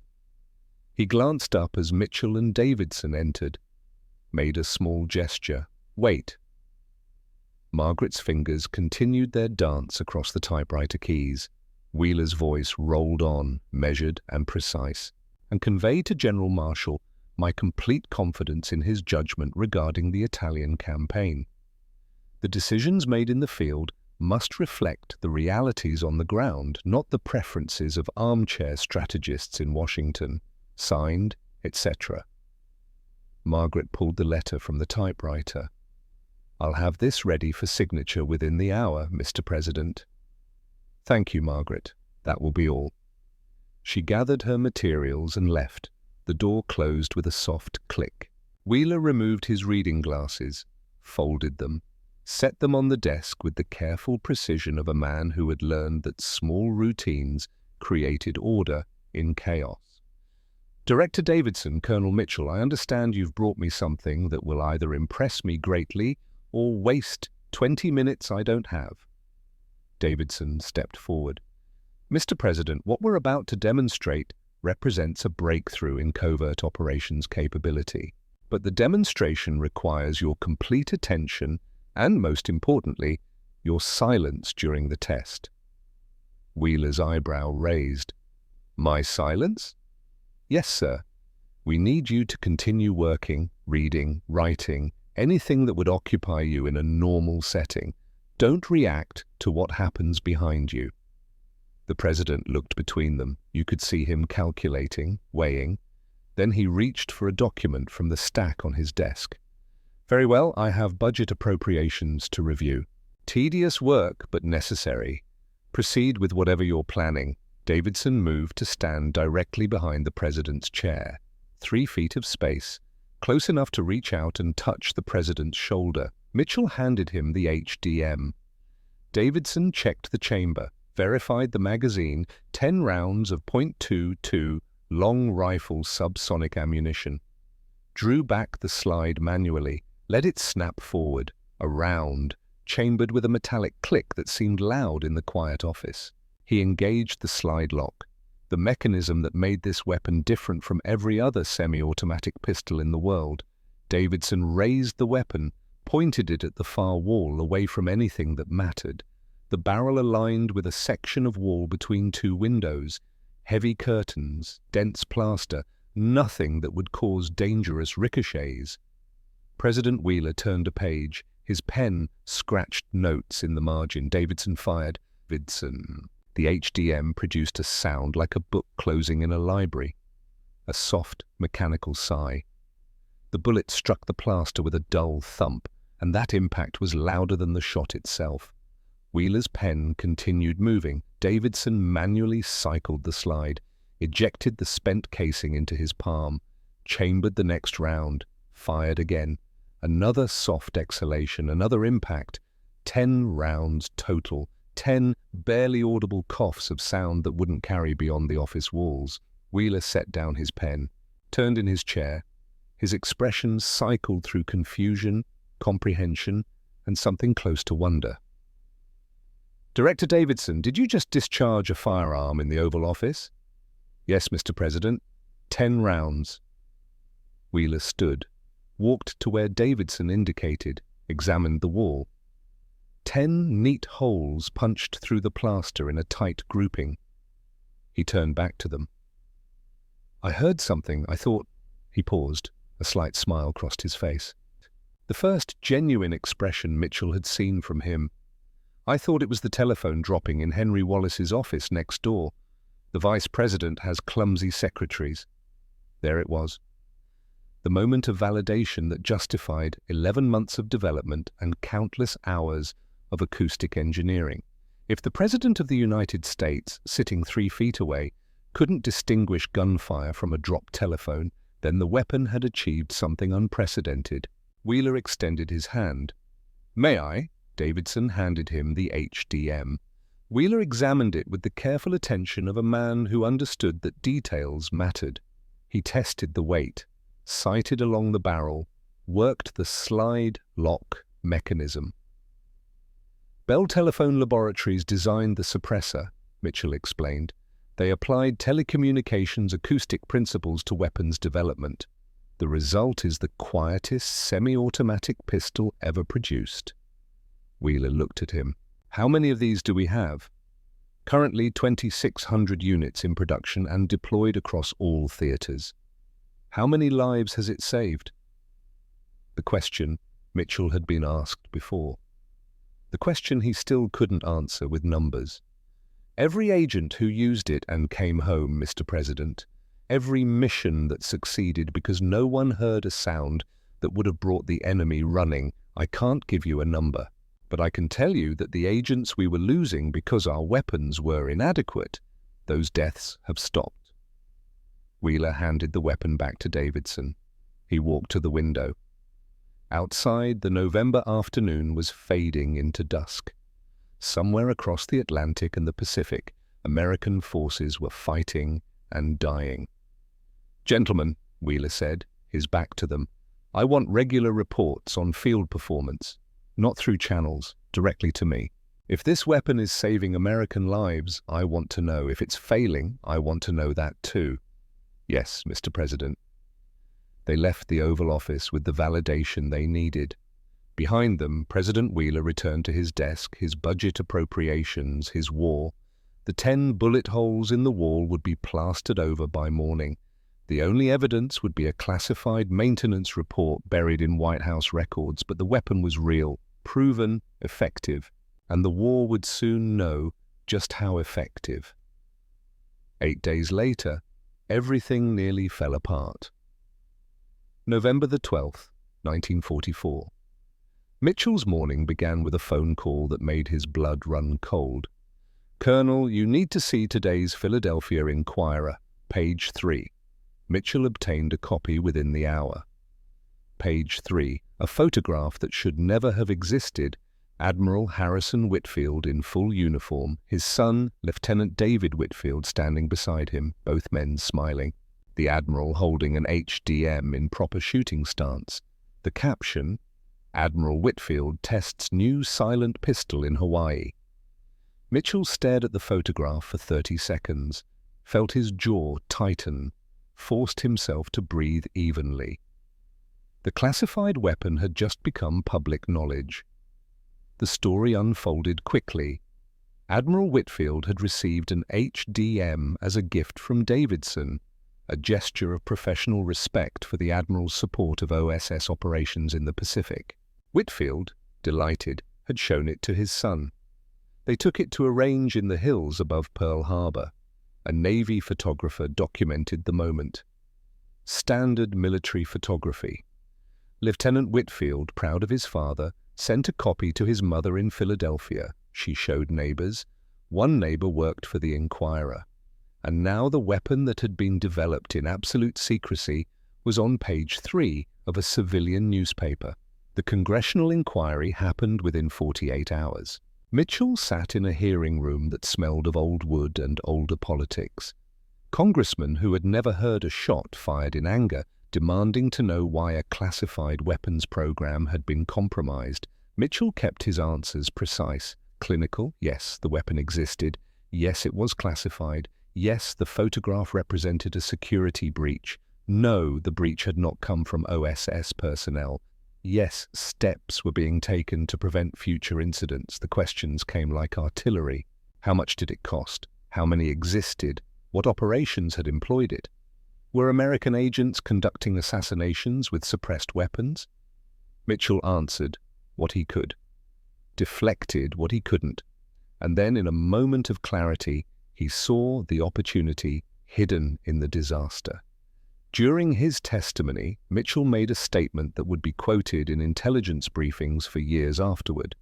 He glanced up as Mitchell and Davidson entered, made a small gesture. "Wait." Margaret's fingers continued their dance across the typewriter keys. Wheeler's voice rolled on, measured and precise, and conveyed to General Marshall my complete confidence in his judgment regarding the Italian campaign. The decisions made in the field must reflect the realities on the ground, not the preferences of armchair strategists in Washington. Signed, etc. Margaret pulled the letter from the typewriter. "I'll have this ready for signature within the hour, Mr. President." "Thank you, Margaret. That will be all." She gathered her materials and left. The door closed with a soft click. Wheeler removed his reading glasses, folded them, set them on the desk with the careful precision of a man who had learned that small routines created order in chaos. "Director Davidson, Colonel Mitchell, I understand you've brought me something that will either impress me greatly or waste 20 minutes I don't have." Davidson stepped forward. "Mr. President, what we're about to demonstrate represents a breakthrough in covert operations capability. But the demonstration requires your complete attention and, most importantly, your silence during the test." Wheeler's eyebrow raised. "My silence?" "Yes, sir. We need you to continue working, reading, writing, anything that would occupy you in a normal setting. Don't react to what happens behind you." The president looked between them. You could see him calculating, weighing. Then he reached for a document from the stack on his desk. "Very well, I have budget appropriations to review. Tedious work, but necessary. Proceed with whatever you're planning." Davidson moved to stand directly behind the president's chair, 3 feet of space, close enough to reach out and touch the president's shoulder. Mitchell handed him the HDM. Davidson checked the chamber, verified the magazine, 10 rounds of .22 long rifle subsonic ammunition, drew back the slide manually, let it snap forward, a round, chambered with a metallic click that seemed loud in the quiet office. He engaged the slide lock, the mechanism that made this weapon different from every other semi-automatic pistol in the world. Davidson raised the weapon, pointed it at the far wall away from anything that mattered. The barrel aligned with a section of wall between 2 windows, heavy curtains, dense plaster, nothing that would cause dangerous ricochets. President Wheeler turned a page. His pen scratched notes in the margin. Davidson fired. Davidson. The HDM produced a sound like a book closing in a library. A soft, mechanical sigh. The bullet struck the plaster with a dull thump, and that impact was louder than the shot itself. Wheeler's pen continued moving. Davidson manually cycled the slide, ejected the spent casing into his palm, chambered the next round, fired again. Another soft exhalation, another impact. 10 rounds total. 10 barely audible coughs of sound that wouldn't carry beyond the office walls. Wheeler set down his pen, turned in his chair. His expression cycled through confusion, comprehension, and something close to wonder. "Director Davidson, did you just discharge a firearm in the Oval Office?" "Yes, Mr. President. 10 rounds. Wheeler stood, walked to where Davidson indicated, examined the wall. 10 neat holes punched through the plaster in a tight grouping. He turned back to them. "I heard something. I thought—" He paused. A slight smile crossed his face. The first genuine expression Mitchell had seen from him. I thought it was the telephone dropping in Henry Wallace's office next door. The vice president has clumsy secretaries. There it was. The moment of validation that justified 11 months of development and countless hours of acoustic engineering. If the President of the United States, sitting 3 feet away, couldn't distinguish gunfire from a dropped telephone, then the weapon had achieved something unprecedented. Wheeler extended his hand. "May I?" Davidson handed him the HDM. Wheeler examined it with the careful attention of a man who understood that details mattered. He tested the weight, sighted along the barrel, worked the slide-lock mechanism. Bell Telephone Laboratories designed the suppressor, Mitchell explained. They applied telecommunications acoustic principles to weapons development. The result is the quietest semi-automatic pistol ever produced. Wheeler looked at him. "How many of these do we have?" "Currently 2,600 units in production and deployed across all theaters." "How many lives has it saved?" The question Mitchell had been asked before. The question he still couldn't answer with numbers. "Every agent who used it and came home, Mr. President. Every mission that succeeded because no one heard a sound that would have brought the enemy running. I can't give you a number, but I can tell you that the agents we were losing because our weapons were inadequate, those deaths have stopped." Wheeler handed the weapon back to Davidson. He walked to the window. Outside, the November afternoon was fading into dusk. Somewhere across the Atlantic and the Pacific, American forces were fighting and dying. "Gentlemen," Wheeler said, his back to them, "I want regular reports on field performance, not through channels, directly to me. If this weapon is saving American lives, I want to know. If it's failing, I want to know that too." "Yes, Mr. President." They left the Oval Office with the validation they needed. Behind them, President Wheeler returned to his desk, his budget appropriations, his war. The 10 bullet holes in the wall would be plastered over by morning. The only evidence would be a classified maintenance report buried in White House records, but the weapon was real, proven, effective, and the war would soon know just how effective. 8 days later, everything nearly fell apart. November the 12th, 1944. Mitchell's morning began with a phone call that made his blood run cold. "Colonel, you need to see today's Philadelphia Inquirer, page 3. Mitchell obtained a copy within the hour. Page 3, a photograph that should never have existed. Admiral Harrison Whitfield in full uniform, his son, Lieutenant David Whitfield, standing beside him, both men smiling. The Admiral holding an HDM in proper shooting stance. The caption, "Admiral Whitfield tests new silent pistol in Hawaii." Mitchell stared at the photograph for 30 seconds, felt his jaw tighten, forced himself to breathe evenly. The classified weapon had just become public knowledge. The story unfolded quickly. Admiral Whitfield had received an HDM as a gift from Davidson, a gesture of professional respect for the Admiral's support of OSS operations in the Pacific. Whitfield, delighted, had shown it to his son. They took it to a range in the hills above Pearl Harbor. A Navy photographer documented the moment. Standard military photography. Lieutenant Whitfield, proud of his father, sent a copy to his mother in Philadelphia. She showed neighbors. One neighbor worked for the Inquirer. And now the weapon that had been developed in absolute secrecy was on page 3 of a civilian newspaper. The Congressional inquiry happened within 48 hours. Mitchell sat in a hearing room that smelled of old wood and older politics. Congressmen who had never heard a shot fired in anger, demanding to know why a classified weapons program had been compromised. Mitchell kept his answers precise. Clinical, yes, the weapon existed. Yes, it was classified. Yes, the photograph represented a security breach. No, the breach had not come from OSS personnel. Yes, steps were being taken to prevent future incidents. The questions came like artillery. How much did it cost? How many existed? What operations had employed it? Were American agents conducting assassinations with suppressed weapons? Mitchell answered what he could. deflected what he couldn't, and then in a moment of clarity, he saw the opportunity hidden in the disaster. During his testimony, Mitchell made a statement that would be quoted in intelligence briefings for years afterward.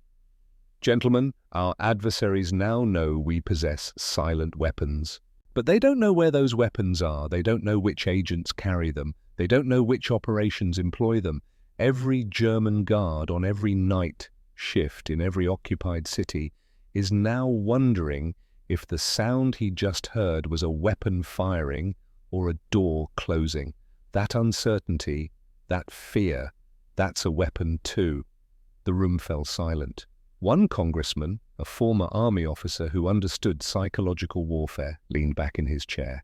"Gentlemen, our adversaries now know we possess silent weapons. But they don't know where those weapons are. They don't know which agents carry them. They don't know which operations employ them. Every German guard on every night shift in every occupied city is now wondering if the sound he just heard was a weapon firing or a door closing. That uncertainty, that fear, that's a weapon too." The room fell silent. One congressman, a former army officer who understood psychological warfare, leaned back in his chair.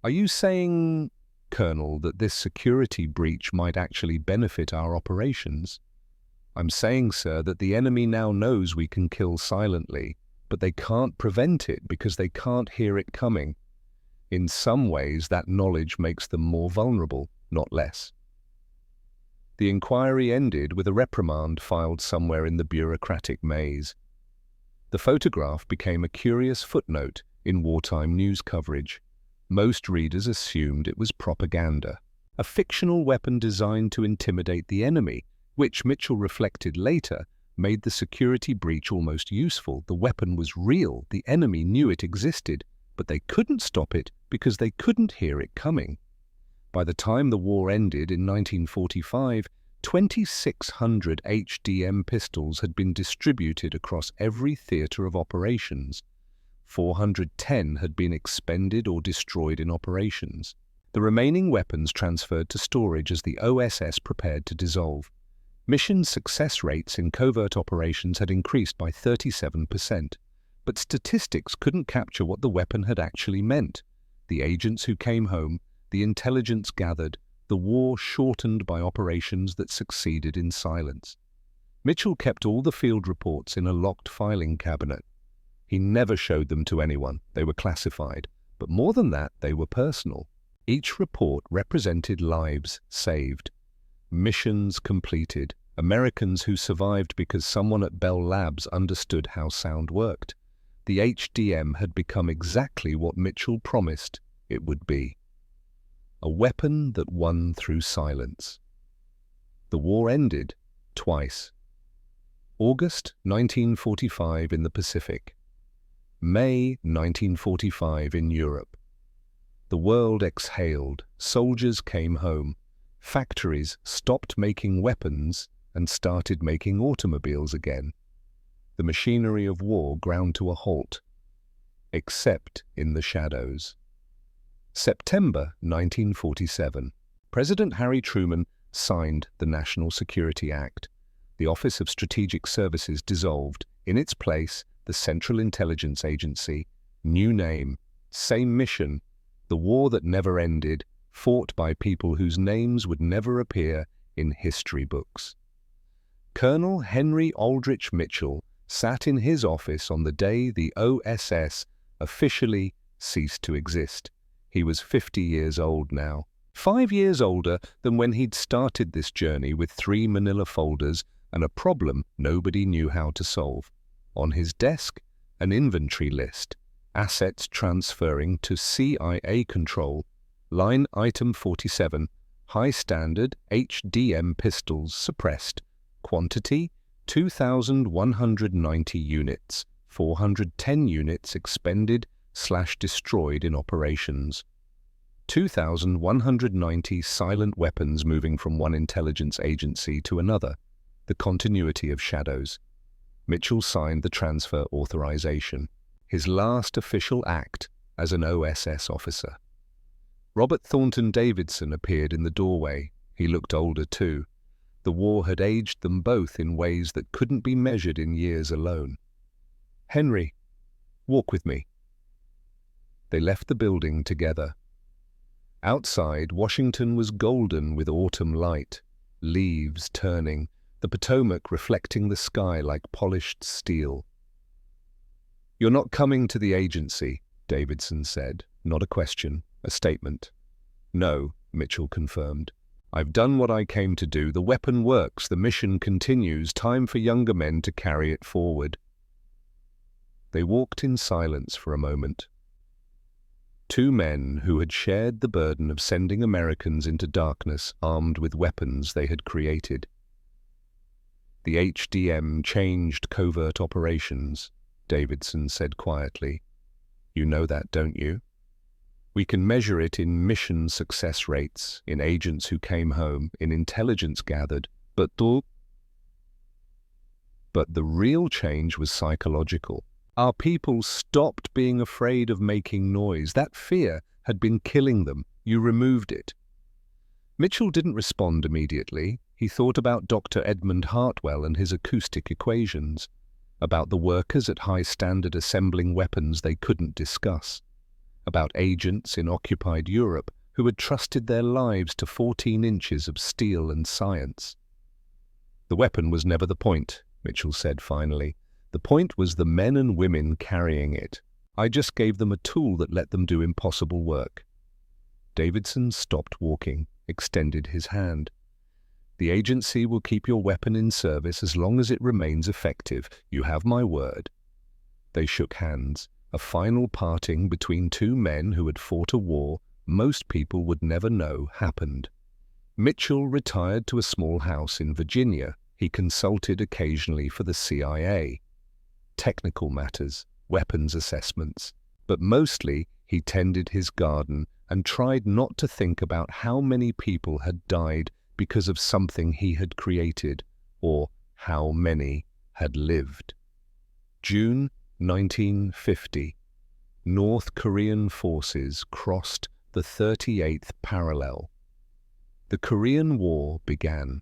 "Are you saying, Colonel, that this security breach might actually benefit our operations?" "I'm saying, sir, that the enemy now knows we can kill silently, but they can't prevent it because they can't hear it coming. In some ways, that knowledge makes them more vulnerable, not less." The inquiry ended with a reprimand filed somewhere in the bureaucratic maze. The photograph became a curious footnote in wartime news coverage. Most readers assumed it was propaganda, a fictional weapon designed to intimidate the enemy, which, Mitchell reflected later, made the security breach almost useful. The weapon was real, the enemy knew it existed, but they couldn't stop it because they couldn't hear it coming. By the time the war ended in 1945, 2,600 HDM pistols had been distributed across every theater of operations. 410 had been expended or destroyed in operations. The remaining weapons transferred to storage as the OSS prepared to dissolve. Mission success rates in covert operations had increased by 37%, but statistics couldn't capture what the weapon had actually meant. The agents who came home, the intelligence gathered, the war shortened by operations that succeeded in silence. Mitchell kept all the field reports in a locked filing cabinet. He never showed them to anyone. They were classified. But more than that, they were personal. Each report represented lives saved, missions completed, Americans who survived because someone at Bell Labs understood how sound worked. The HDM had become exactly what Mitchell promised it would be. A weapon that won through silence. The war ended twice. August 1945 in the Pacific. May 1945 in Europe. The world exhaled, soldiers came home, factories stopped making weapons and started making automobiles again. The machinery of war ground to a halt, except in the shadows. September 1947. President Harry Truman signed the National Security Act. The Office of Strategic Services dissolved. In its place, the Central Intelligence Agency, new name, same mission, the war that never ended, fought by people whose names would never appear in history books. Colonel Henry Aldrich Mitchell sat in his office on the day the OSS officially ceased to exist. He was 50 years old now, 5 years older than when he'd started this journey with 3 manila folders and a problem nobody knew how to solve. On his desk, an inventory list, assets transferring to CIA control, line item 47, high standard HDM pistols suppressed, quantity 2,190 units, 410 units expended/destroyed in operations. 2,190 silent weapons moving from one intelligence agency to another, the continuity of shadows. Mitchell signed the transfer authorization, his last official act as an OSS officer. Robert Thornton Davidson appeared in the doorway. He looked older too. The war had aged them both in ways that couldn't be measured in years alone. "Henry, walk with me." They left the building together. Outside, Washington was golden with autumn light, leaves turning, the Potomac reflecting the sky like polished steel. "You're not coming to the agency," Davidson said. Not a question, a statement. "No," Mitchell confirmed. I've done what I came to do. The weapon works. The mission continues. Time for younger men to carry it forward. They walked in silence for a moment. Two men who had shared the burden of sending Americans into darkness armed with weapons they had created. The HDM changed covert operations, Davidson said quietly. You know that, don't you? We can measure it in mission success rates, in agents who came home, in intelligence gathered, but the real change was psychological. Our people stopped being afraid of making noise. That fear had been killing them. You removed it. Mitchell didn't respond immediately. He thought about Dr. Edmund Hartwell and his acoustic equations, about the workers at High Standard assembling weapons they couldn't discuss, about agents in occupied Europe who had trusted their lives to 14 inches of steel and science. The weapon was never the point, Mitchell said finally. The point was the men and women carrying it. I just gave them a tool that let them do impossible work. Davidson stopped walking, extended his hand. The agency will keep your weapon in service as long as it remains effective. You have my word. They shook hands, a final parting between two men who had fought a war most people would never know happened. Mitchell retired to a small house in Virginia. He consulted occasionally for the CIA. Technical matters, weapons assessments, but mostly he tended his garden and tried not to think about how many people had died because of something he had created, or how many had lived. June 1950. North Korean forces crossed the 38th parallel. The Korean War began,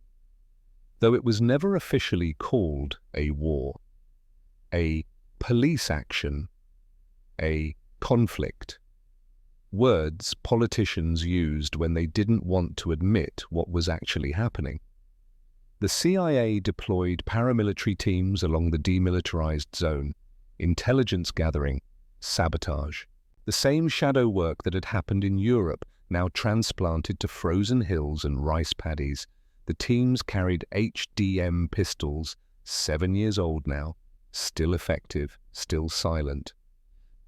though it was never officially called a war. A police action, a conflict. Words politicians used when they didn't want to admit what was actually happening. The CIA deployed paramilitary teams along the demilitarized zone, intelligence gathering, sabotage. The same shadow work that had happened in Europe, now transplanted to frozen hills and rice paddies. The teams carried HDM pistols, 7 years old now, still effective, still silent.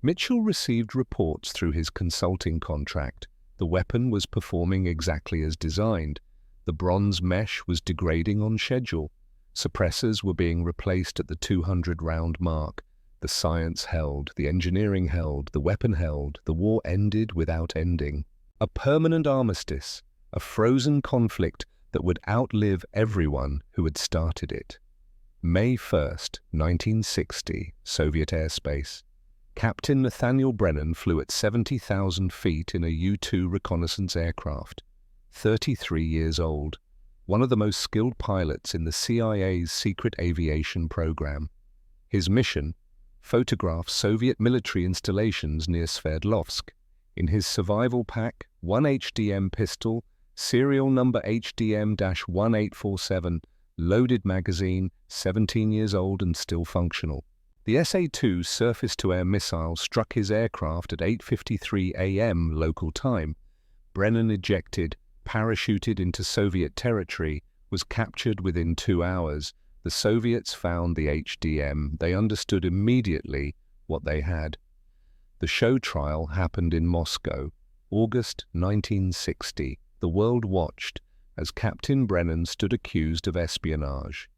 Mitchell received reports through his consulting contract. The weapon was performing exactly as designed. The bronze mesh was degrading on schedule. Suppressors were being replaced at the 200-round mark. The science held, the engineering held, the weapon held. The war ended without ending. A permanent armistice, a frozen conflict that would outlive everyone who had started it. May 1st, 1960, Soviet airspace. Captain Nathaniel Brennan flew at 70,000 feet in a U-2 reconnaissance aircraft. 33 years old, one of the most skilled pilots in the CIA's secret aviation program. His mission? Photograph Soviet military installations near Sverdlovsk. In his survival pack, one HDM pistol, serial number HDM-1847, loaded magazine, 17 years old and still functional. The SA-2 surface-to-air missile struck his aircraft at 8:53 a.m. local time. Brennan ejected, parachuted into Soviet territory, was captured within 2 hours. The Soviets found the HDM. They understood immediately what they had. The show trial happened in Moscow, August 1960. The world watched as Captain Brennan stood accused of espionage.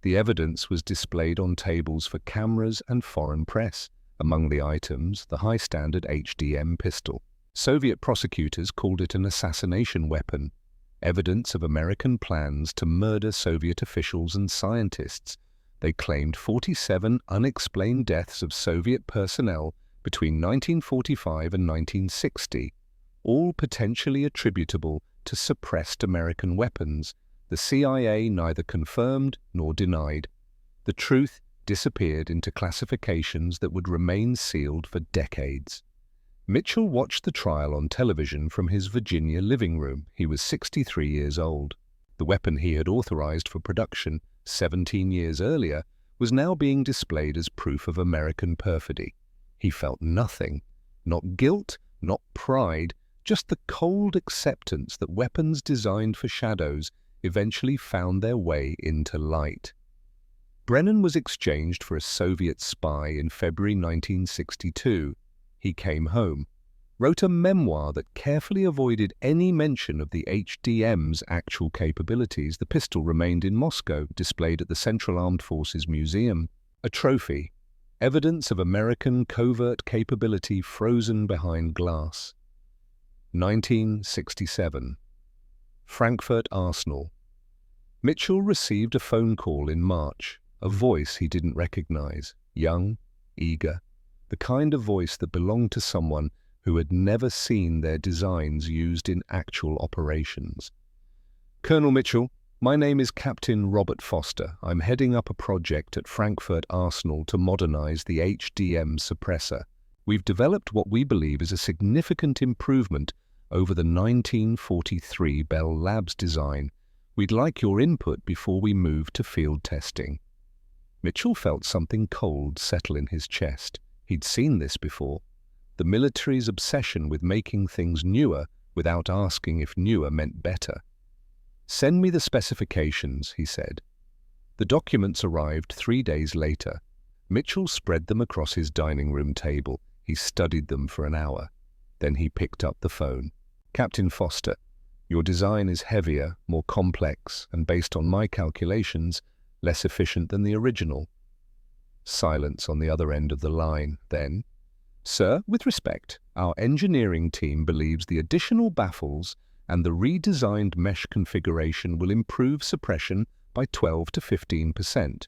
The evidence was displayed on tables for cameras and foreign press. Among the items, the high-standard HDM pistol. Soviet prosecutors called it an assassination weapon, evidence of American plans to murder Soviet officials and scientists. They claimed 47 unexplained deaths of Soviet personnel between 1945 and 1960, all potentially attributable to suppressed American weapons. The CIA neither confirmed nor denied. The truth disappeared into classifications that would remain sealed for decades. Mitchell watched the trial on television from his Virginia living room. He was 63 years old. The weapon he had authorized for production 17 years earlier was now being displayed as proof of American perfidy. He felt nothing, not guilt, not pride, just the cold acceptance that weapons designed for shadows eventually found their way into light. Brennan was exchanged for a Soviet spy in February 1962. He came home, wrote a memoir that carefully avoided any mention of the HDM's actual capabilities. The pistol remained in Moscow, displayed at the Central Armed Forces Museum, a trophy, evidence of American covert capability frozen behind glass. 1967. Frankfurt Arsenal. Mitchell received a phone call in March, a voice he didn't recognize, young, eager, the kind of voice that belonged to someone who had never seen their designs used in actual operations. Colonel Mitchell, my name is Captain Robert Foster. I'm heading up a project at Frankfurt Arsenal to modernize the HDM suppressor. We've developed what we believe is a significant improvement over the 1943 Bell Labs design. We'd like your input before we move to field testing. Mitchell felt something cold settle in his chest. He'd seen this before. The military's obsession with making things newer without asking if newer meant better. Send me the specifications, he said. The documents arrived 3 days later. Mitchell spread them across his dining room table. He studied them for an hour. Then he picked up the phone. Captain Foster, your design is heavier, more complex, and based on my calculations, less efficient than the original. Silence on the other end of the line. Then, sir, with respect, our engineering team believes the additional baffles and the redesigned mesh configuration will improve suppression by 12 to 15%.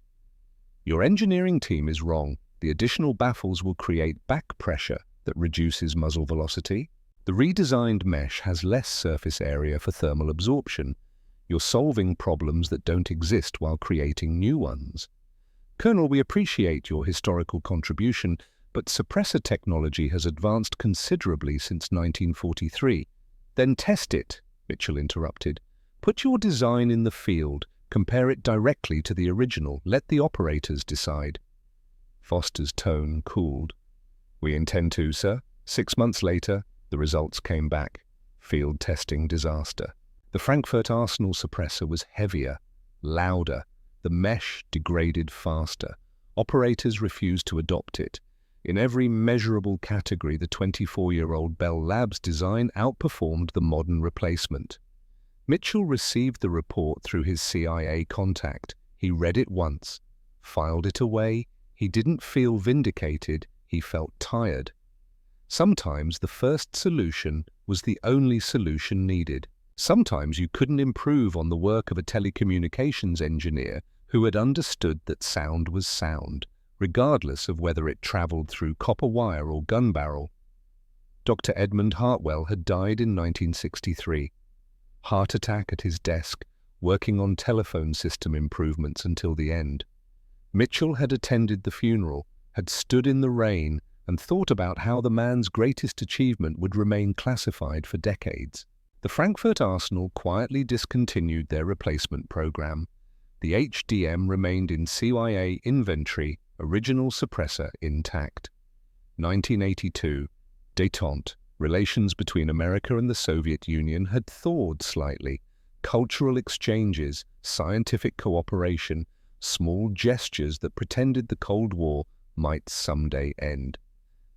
Your engineering team is wrong. The additional baffles will create back pressure that reduces muzzle velocity. The redesigned mesh has less surface area for thermal absorption. You're solving problems that don't exist while creating new ones. Colonel, we appreciate your historical contribution, but suppressor technology has advanced considerably since 1943. Then test it, Mitchell interrupted. Put your design in the field, compare it directly to the original, let the operators decide. Foster's tone cooled. We intend to, sir. 6 months later, the results came back. Field testing disaster. The Frankfurt Arsenal suppressor was heavier, louder. The mesh degraded faster. Operators refused to adopt it. In every measurable category, the 24-year-old Bell Labs design outperformed the modern replacement. Mitchell received the report through his CIA contact. He read it once, filed it away. He didn't feel vindicated, he felt tired. Sometimes the first solution was the only solution needed. Sometimes you couldn't improve on the work of a telecommunications engineer who had understood that sound was sound, regardless of whether it traveled through copper wire or gun barrel. Dr. Edmund Hartwell had died in 1963. Heart attack at his desk, working on telephone system improvements until the end. Mitchell had attended the funeral, had stood in the rain, and thought about how the man's greatest achievement would remain classified for decades. The Frankfurt Arsenal quietly discontinued their replacement program. The HDM remained in CIA inventory, original suppressor intact. 1982. Détente. Relations between America and the Soviet Union had thawed slightly. Cultural exchanges, scientific cooperation, small gestures that pretended the Cold War might someday end.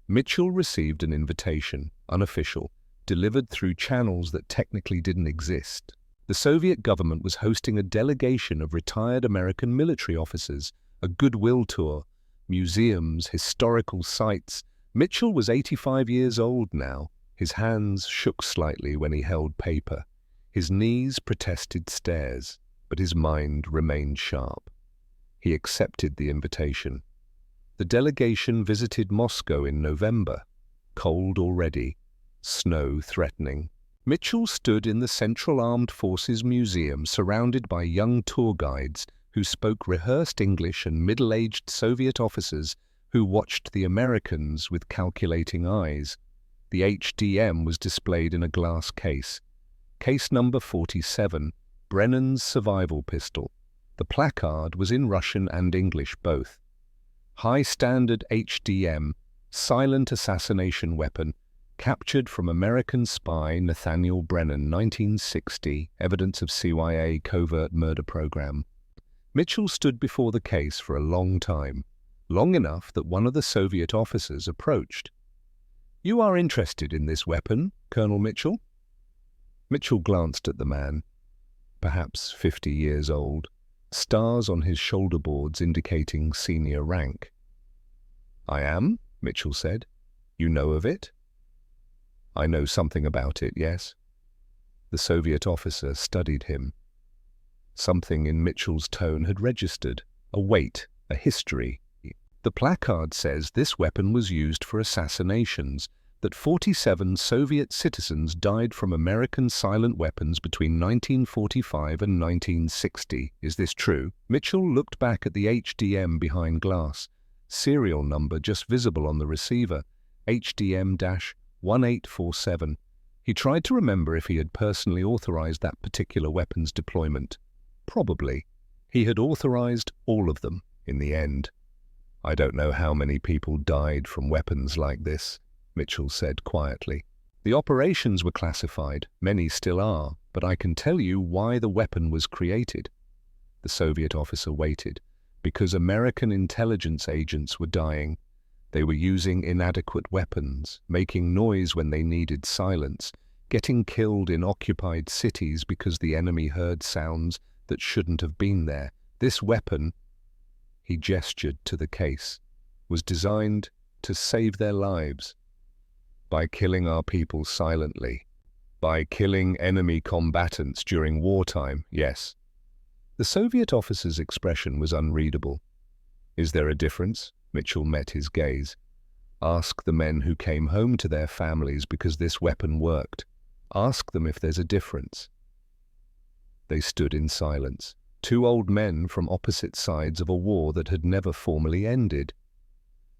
Mitchell received an invitation, unofficial, delivered through channels that technically didn't exist. The Soviet government was hosting a delegation of retired American military officers, a goodwill tour, museums, historical sites. Mitchell was 85 years old now. His hands shook slightly when he held paper. His knees protested stares, but his mind remained sharp. He accepted the invitation. The delegation visited Moscow in November. Cold already, snow threatening. Mitchell stood in the Central Armed Forces Museum surrounded by young tour guides who spoke rehearsed English and middle-aged Soviet officers who watched the Americans with calculating eyes. The HDM was displayed in a glass case. Case number 47, Brennan's survival pistol. The placard was in Russian and English both. High standard HDM, silent assassination weapon, Captured from American spy Nathaniel Brennan, 1960, evidence of CIA covert murder program. Mitchell stood before the case for a long time, long enough that one of the Soviet officers approached. "You are interested in this weapon, Colonel Mitchell?" Mitchell glanced at the man, perhaps 50 years old, stars on his shoulder boards indicating senior rank. "I am," Mitchell said. "You know of it?" "I know something about it, yes." The Soviet officer studied him. Something in Mitchell's tone had registered, a weight, a history. "The placard says this weapon was used for assassinations, that 47 Soviet citizens died from American silent weapons between 1945 and 1960. Is this true?" Mitchell looked back at the HDM behind glass, serial number just visible on the receiver, HDM-1847. He tried to remember if he had personally authorized that particular weapon's deployment. Probably. He had authorized all of them, in the end. "I don't know how many people died from weapons like this," Mitchell said quietly. "The operations were classified, many still are, but I can tell you why the weapon was created." The Soviet officer waited. Because American intelligence agents were dying. They were using inadequate weapons, making noise when they needed silence, getting killed in occupied cities because the enemy heard sounds that shouldn't have been there. This weapon, he gestured to the case, was designed to save their lives. By killing our people silently. By killing enemy combatants during wartime, yes. The Soviet officer's expression was unreadable. "Is there a difference?" Mitchell met his gaze. "Ask the men who came home to their families because this weapon worked. Ask them if there's a difference." They stood in silence, two old men from opposite sides of a war that had never formally ended,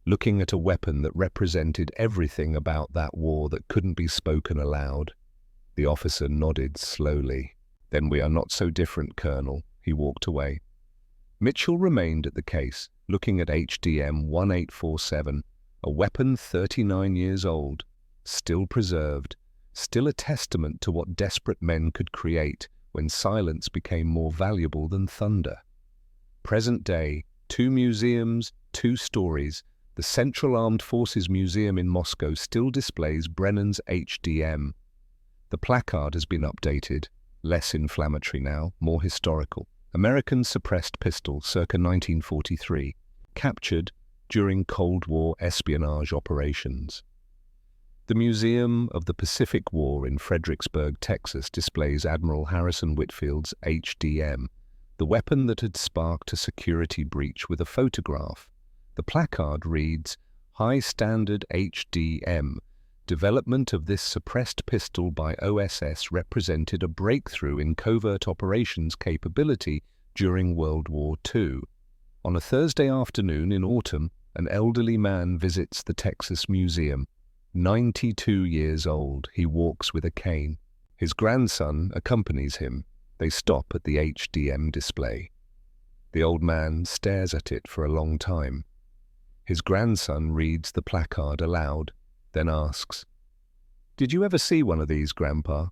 looking at a weapon that represented everything about that war that couldn't be spoken aloud. The officer nodded slowly. "Then we are not so different, Colonel." He walked away. Mitchell remained at the case, looking at HDM-1847, a weapon 39 years old, still preserved, still a testament to what desperate men could create when silence became more valuable than thunder. Present day, 2 museums, 2 stories. The Central Armed Forces Museum in Moscow still displays Brennan's HDM. The placard has been updated, less inflammatory now, more historical. American suppressed pistol circa 1943, captured during Cold War espionage operations. The Museum of the Pacific War in Fredericksburg, Texas displays Admiral Harrison Whitfield's HDM, the weapon that had sparked a security breach, with a photograph. The placard reads, "High Standard HDM. Development of this suppressed pistol by OSS represented a breakthrough in covert operations capability during World War II. On a Thursday afternoon in autumn, an elderly man visits the Texas Museum. 92 years old, he walks with a cane. His grandson accompanies him. They stop at the HDM display. The old man stares at it for a long time. His grandson reads the placard aloud, then asks, "Did you ever see one of these, Grandpa?"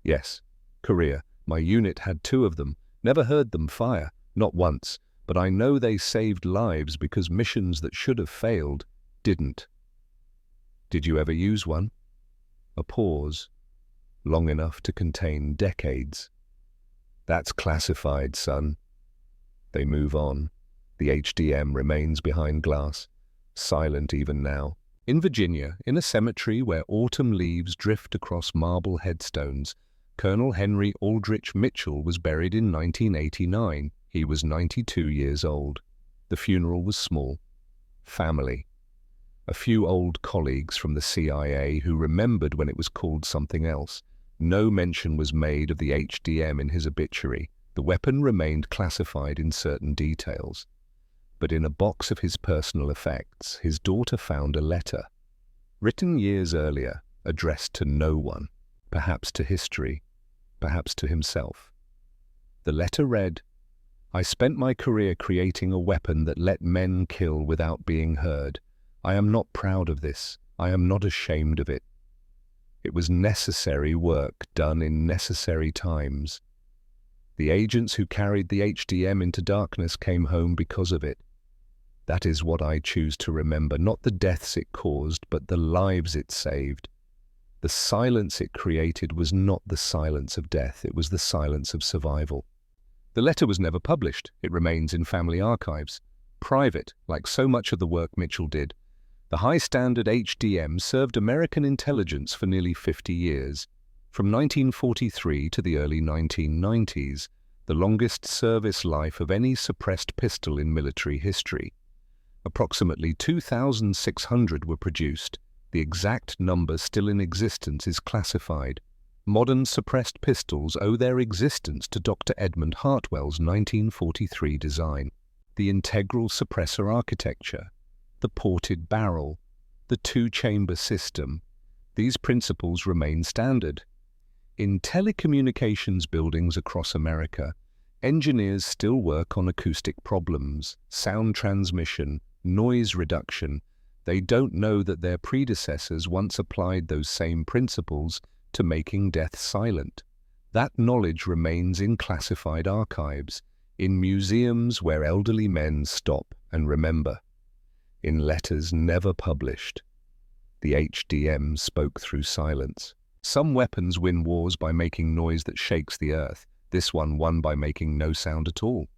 "Yes, Korea. My unit had 2 of them. Never heard them fire, not once, but I know they saved lives because missions that should have failed didn't." "Did you ever use one?" A pause, long enough to contain decades. "That's classified, son." They move on. The HDM remains behind glass, silent even now. In Virginia, in a cemetery where autumn leaves drift across marble headstones, Colonel Henry Aldrich Mitchell was buried in 1989. He was 92 years old. The funeral was small. Family. A few old colleagues from the CIA who remembered when it was called something else. No mention was made of the HDM in his obituary. The weapon remained classified in certain details. But in a box of his personal effects, his daughter found a letter, written years earlier, addressed to no one, perhaps to history, perhaps to himself. The letter read, "I spent my career creating a weapon that let men kill without being heard. I am not proud of this. I am not ashamed of it. It was necessary work done in necessary times. The agents who carried the HDM into darkness came home because of it. That is what I choose to remember, not the deaths it caused, but the lives it saved. The silence it created was not the silence of death, it was the silence of survival. The letter was never published. It remains in family archives. Private, like so much of the work Mitchell did. The high-standard HDM served American intelligence for nearly 50 years. From 1943 to the early 1990s, the longest service life of any suppressed pistol in military history. Approximately 2,600 were produced. The exact number still in existence is classified. Modern suppressed pistols owe their existence to Dr. Edmund Hartwell's 1943 design. The integral suppressor architecture, the ported barrel, the two-chamber system, these principles remain standard. In telecommunications buildings across America, engineers still work on acoustic problems, sound transmission, noise reduction. They don't know that their predecessors once applied those same principles to making death silent. That knowledge remains in classified archives, in museums where elderly men stop and remember, in letters never published. The HDM spoke through silence. Some weapons win wars by making noise that shakes the earth. This one won by making no sound at all.